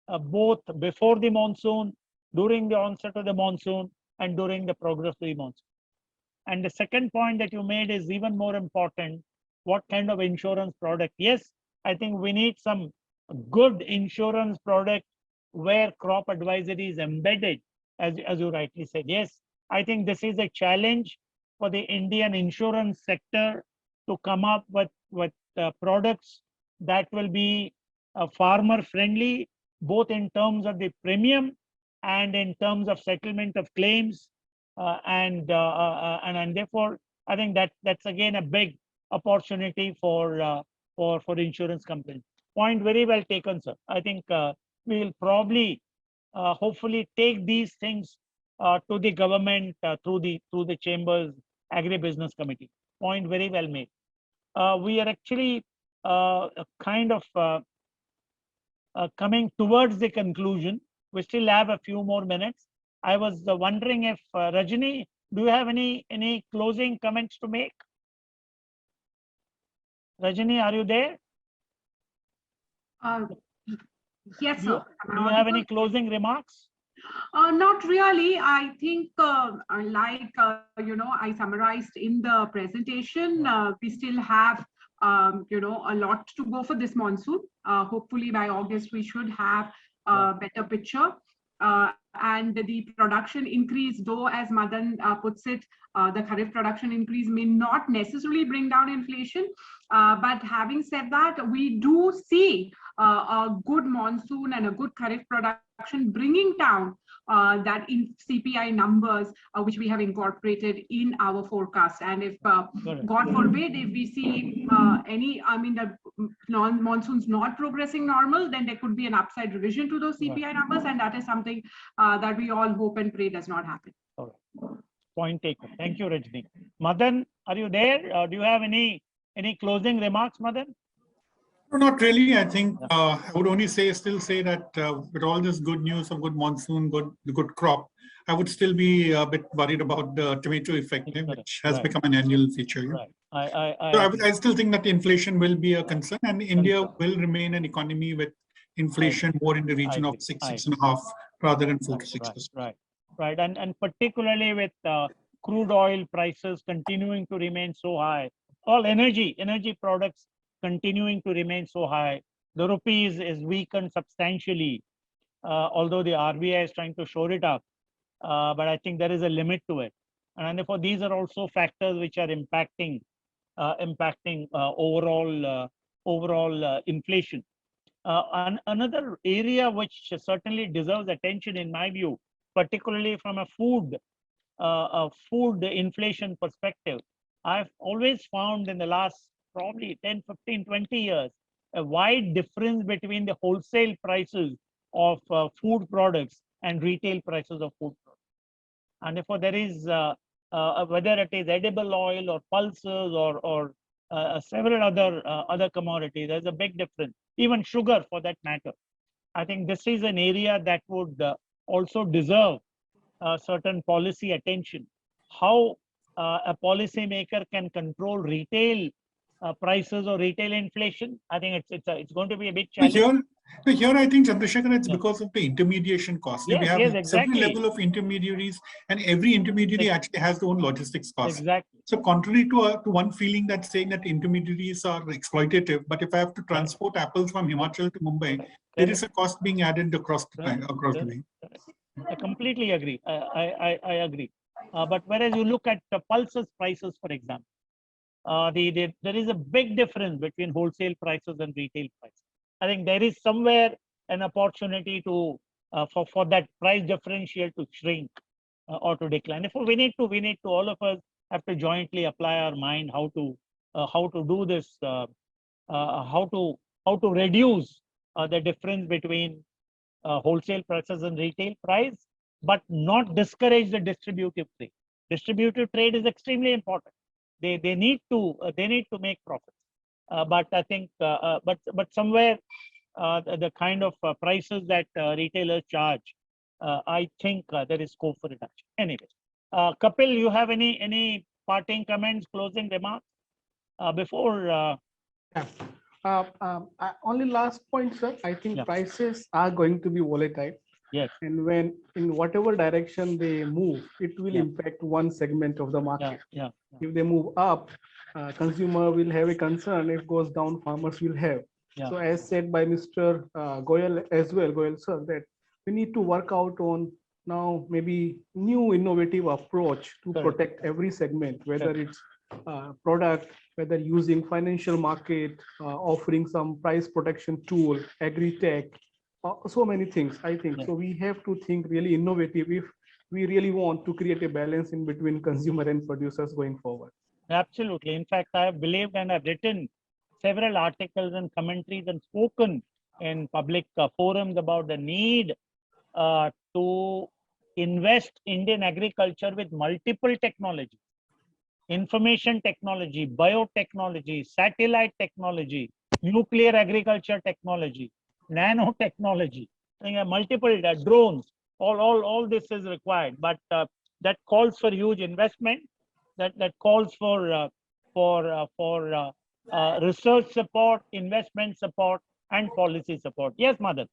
both before the monsoon, during the onset of the monsoon, and during the progress of the monsoon. And the second point that you made is even more important. What kind of insurance product? Yes, I think we need some good insurance product where crop advisory is embedded, as you rightly said. Yes, I think this is a challenge for the Indian insurance sector to come up with products that will be farmer friendly, both in terms of the premium and in terms of settlement of claims. And therefore, I think that's again a big opportunity for insurance companies. Point very well taken, sir. I think we will probably, hopefully, take these things to the government through the chambers agribusiness committee. Point very well made. We are actually kind of coming towards the conclusion. We still have a few more minutes. I was wondering if Rajni, do you have any closing comments to make? Rajni, are you there? Yes, Do sir. you have any closing remarks? Not really. I think, like, I summarized in the presentation, we still have, a lot to go for this monsoon. Hopefully by August, we should have a better picture. And the production increase, though, as Madan puts it, the Kharif production increase may not necessarily bring down inflation. But having said that, we do see a good monsoon and a good Kharif production bringing down that in CPI numbers, which we have incorporated in our forecast. And if, God forbid, if we see the monsoon's not progressing normal, then there could be an upside revision to those CPI numbers. And that is something that we all hope and pray does not happen. All right. Point taken. Thank you, Rajni. Madan, are you there? Do you have any closing remarks, Madan? No, not really. I think I would only still say that with all this good news of good monsoon, good crop, I would still be a bit worried about the tomato effect, which has become an annual feature. Right. I still think that inflation will be a concern, and India will remain an economy with inflation more in the region of 6.5 rather than 4 to 6%. Right. And particularly with crude oil prices continuing to remain so high, all energy products continuing to remain so high, the rupee is weakened substantially, although the RBI is trying to shore it up. But I think there is a limit to it, and therefore these are also factors which are impacting overall inflation. Another area which certainly deserves attention, in my view, particularly from a food inflation perspective, I've always found in the last probably 10, 15, 20 years, a wide difference between the wholesale prices of food products and retail prices of food products. And therefore, there is, whether it is edible oil or pulses or several other commodities, there's a big difference, even sugar for that matter. I think this is an area that would also deserve certain policy attention. How a policymaker can control retail prices or retail inflation, I think it's going to be a big challenge. Here I think, Chandrasekhar, it's because of the intermediation cost. Yes, we have exactly. several level of intermediaries, and every intermediary actually has their own logistics cost. Exactly. So contrary to one feeling that's saying that intermediaries are exploitative, but if I have to transport apples from Himachal to Mumbai, there is a cost being added across the way. I completely agree. I agree. But whereas you look at the pulses prices, for example, there is a big difference between wholesale prices and retail prices. I think there is somewhere an opportunity to for that price differential to shrink or to decline. Therefore, we need to all of us have to jointly apply our mind how to do this, how to reduce the difference between wholesale prices and retail price. but not discourage the distributive trade. Distributive trade is extremely important. They need to make profits. But I think but somewhere the kind of prices that retailers charge, I think there is scope for reduction. Anyway, Kapil, you have any parting comments, closing remarks before? Only last point, sir. I think Yeah. prices are going to be volatile. Yes. And when in whatever direction they move, it will Yeah. impact one segment of the market. Yeah. If they move up, consumer will have a concern. If goes down, farmers will have. Yeah. So as said by Mr. Goyal as well, Goyal sir, that we need to work out on now maybe new innovative approach to Correct. protect every segment, whether it's product, whether using financial market, offering some price protection tool, agri-tech, so many things, I think. Yeah. So we have to think really innovative if we really want to create a balance in between consumer and producers going forward. Absolutely. In fact, I have believed and I've written several articles and commentaries and spoken in public forums about the need to invest Indian agriculture with multiple technologies, information technology, biotechnology, satellite technology, nuclear agriculture technology, nanotechnology, multiple drones. All this is required, but that calls for huge investment. That calls for research support, investment support, and policy support. Yes, Madan.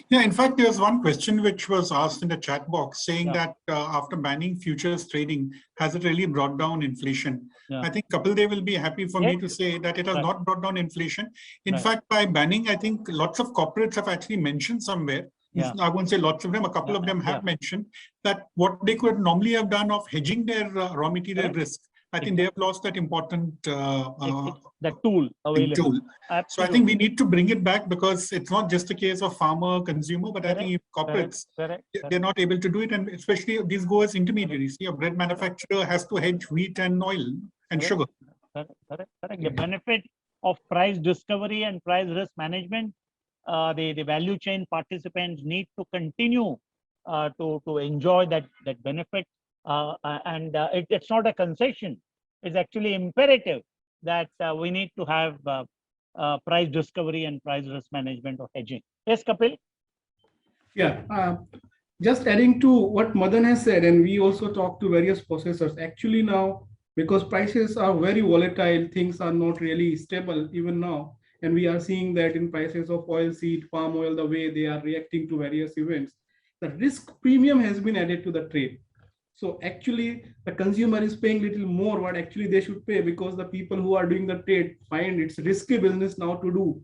Yeah, in fact, there was one question which was asked in the chat box saying Yeah. that after banning futures trading, has it really brought down inflation? Yeah. I think Kapil Dev will be happy for me Yes. to say that it has Right. not brought down inflation. In Right. fact, by banning, I think lots of corporates have actually mentioned somewhere. Yeah. I won't say lots of them, a couple of them have mentioned that what they could normally have done of hedging their raw material Correct. risk, I think they have lost that important The tool available. tool. So I Absolutely. think we need to bring it back because it's not just a case of farmer, consumer, but I think if corporates, Correct. they're not able to do it. And especially these go as intermediaries. See, a bread manufacturer has to hedge wheat and oil and sugar. Correct. The benefit of price discovery and price risk management, the value chain participants need to continue to enjoy that benefit. It's not a concession. It's actually imperative that we need to have price discovery and price risk management or hedging. Yes, Kapil? Yeah, just adding to what Madan has said, and we also talked to various processors. Actually now, because prices are very volatile, things are not really stable even now. And we are seeing that in prices of oilseed, palm oil, the way they are reacting to various events. The risk premium has been added to the trade. So actually, the consumer is paying little more what actually they should pay because the people who are doing the trade find it's risky business now to do.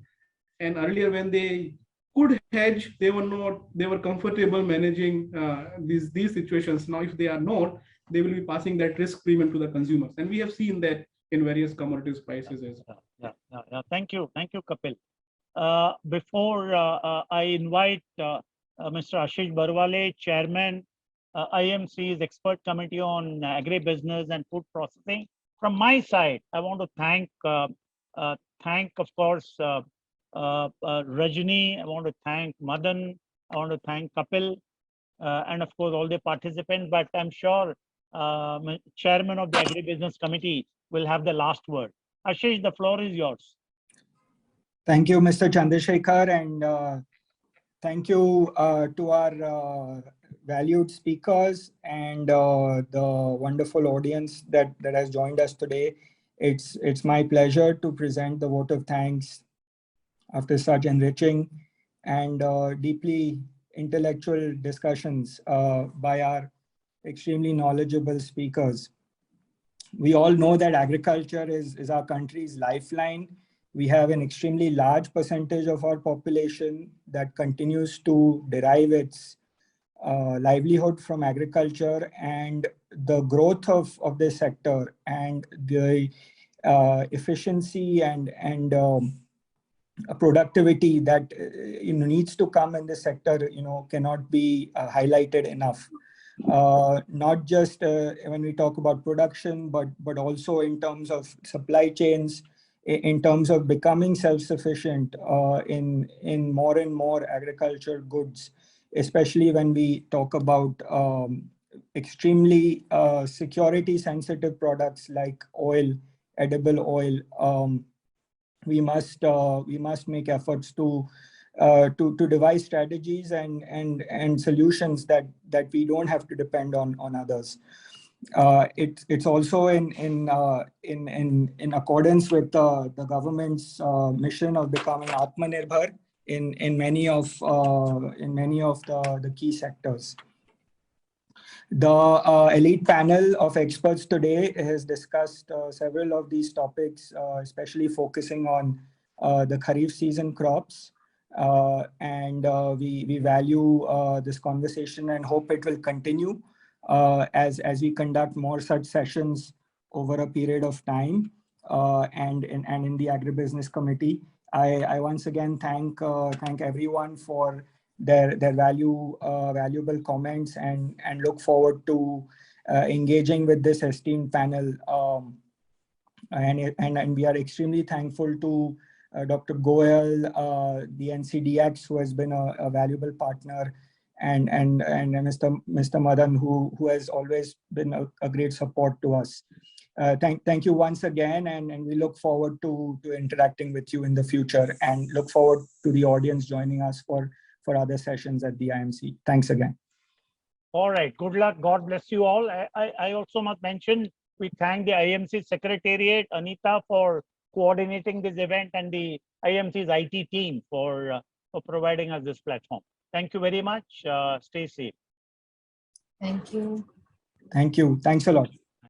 And earlier when they could hedge, they were comfortable managing these situations. Now, if they are not, they will be passing that risk premium to the consumers. And we have seen that in various commodities prices as well. Yeah. Thank you, Kapil. Before I invite Mr. Ashish Barwale, Chairman, IMC's Expert Committee on Agribusiness and Food Processing. From my side, I want to thank, of course, Rajni. I want to thank Madan. I want to thank Kapil, and of course all the participants. But I'm sure Chairman of the Agribusiness Committee will have the last word. Ashish, the floor is yours. Thank you, Mr. Chandrasekhar, and thank you to our valued speakers and the wonderful audience that has joined us today. It's my pleasure to present the vote of thanks after such enriching and deeply intellectual discussions by our extremely knowledgeable speakers. We all know that agriculture is our country's lifeline. We have an extremely large percentage of our population that continues to derive its livelihood from agriculture, and the growth of this sector and the efficiency and productivity that needs to come in this sector cannot be highlighted enough. Not just when we talk about production, but also in terms of supply chains, in terms of becoming self-sufficient in more and more agriculture goods especially when we talk about extremely security sensitive products like oil, edible oil. We must make efforts to devise strategies and solutions that we don't have to depend on others. It's also in accordance with the government's mission of becoming Atmanirbhar in many of the key sectors. The elite panel of experts today has discussed several of these topics, especially focusing on the Kharif season crops. And we value this conversation and hope it will continue as we conduct more such sessions over a period of time. And in the Agribusiness Committee, I once again thank everyone for their valuable comments and look forward to engaging with this esteemed panel. And we are extremely thankful to Dr. Goel, the NCDX, who has been a valuable partner, and Mr. Madan, who has always been a great support to us. Thank you once again, and we look forward to interacting with you in the future, and look forward to the audience joining us for other sessions at the IMC. Thanks again. All right. Good luck. God bless you all. I also must mention, we thank the IMC Secretariat, Anita, for coordinating this event, and the IMC's IT team for providing us this platform. Thank you very much. Stay safe. Thank you. Thank you. Thanks a lot.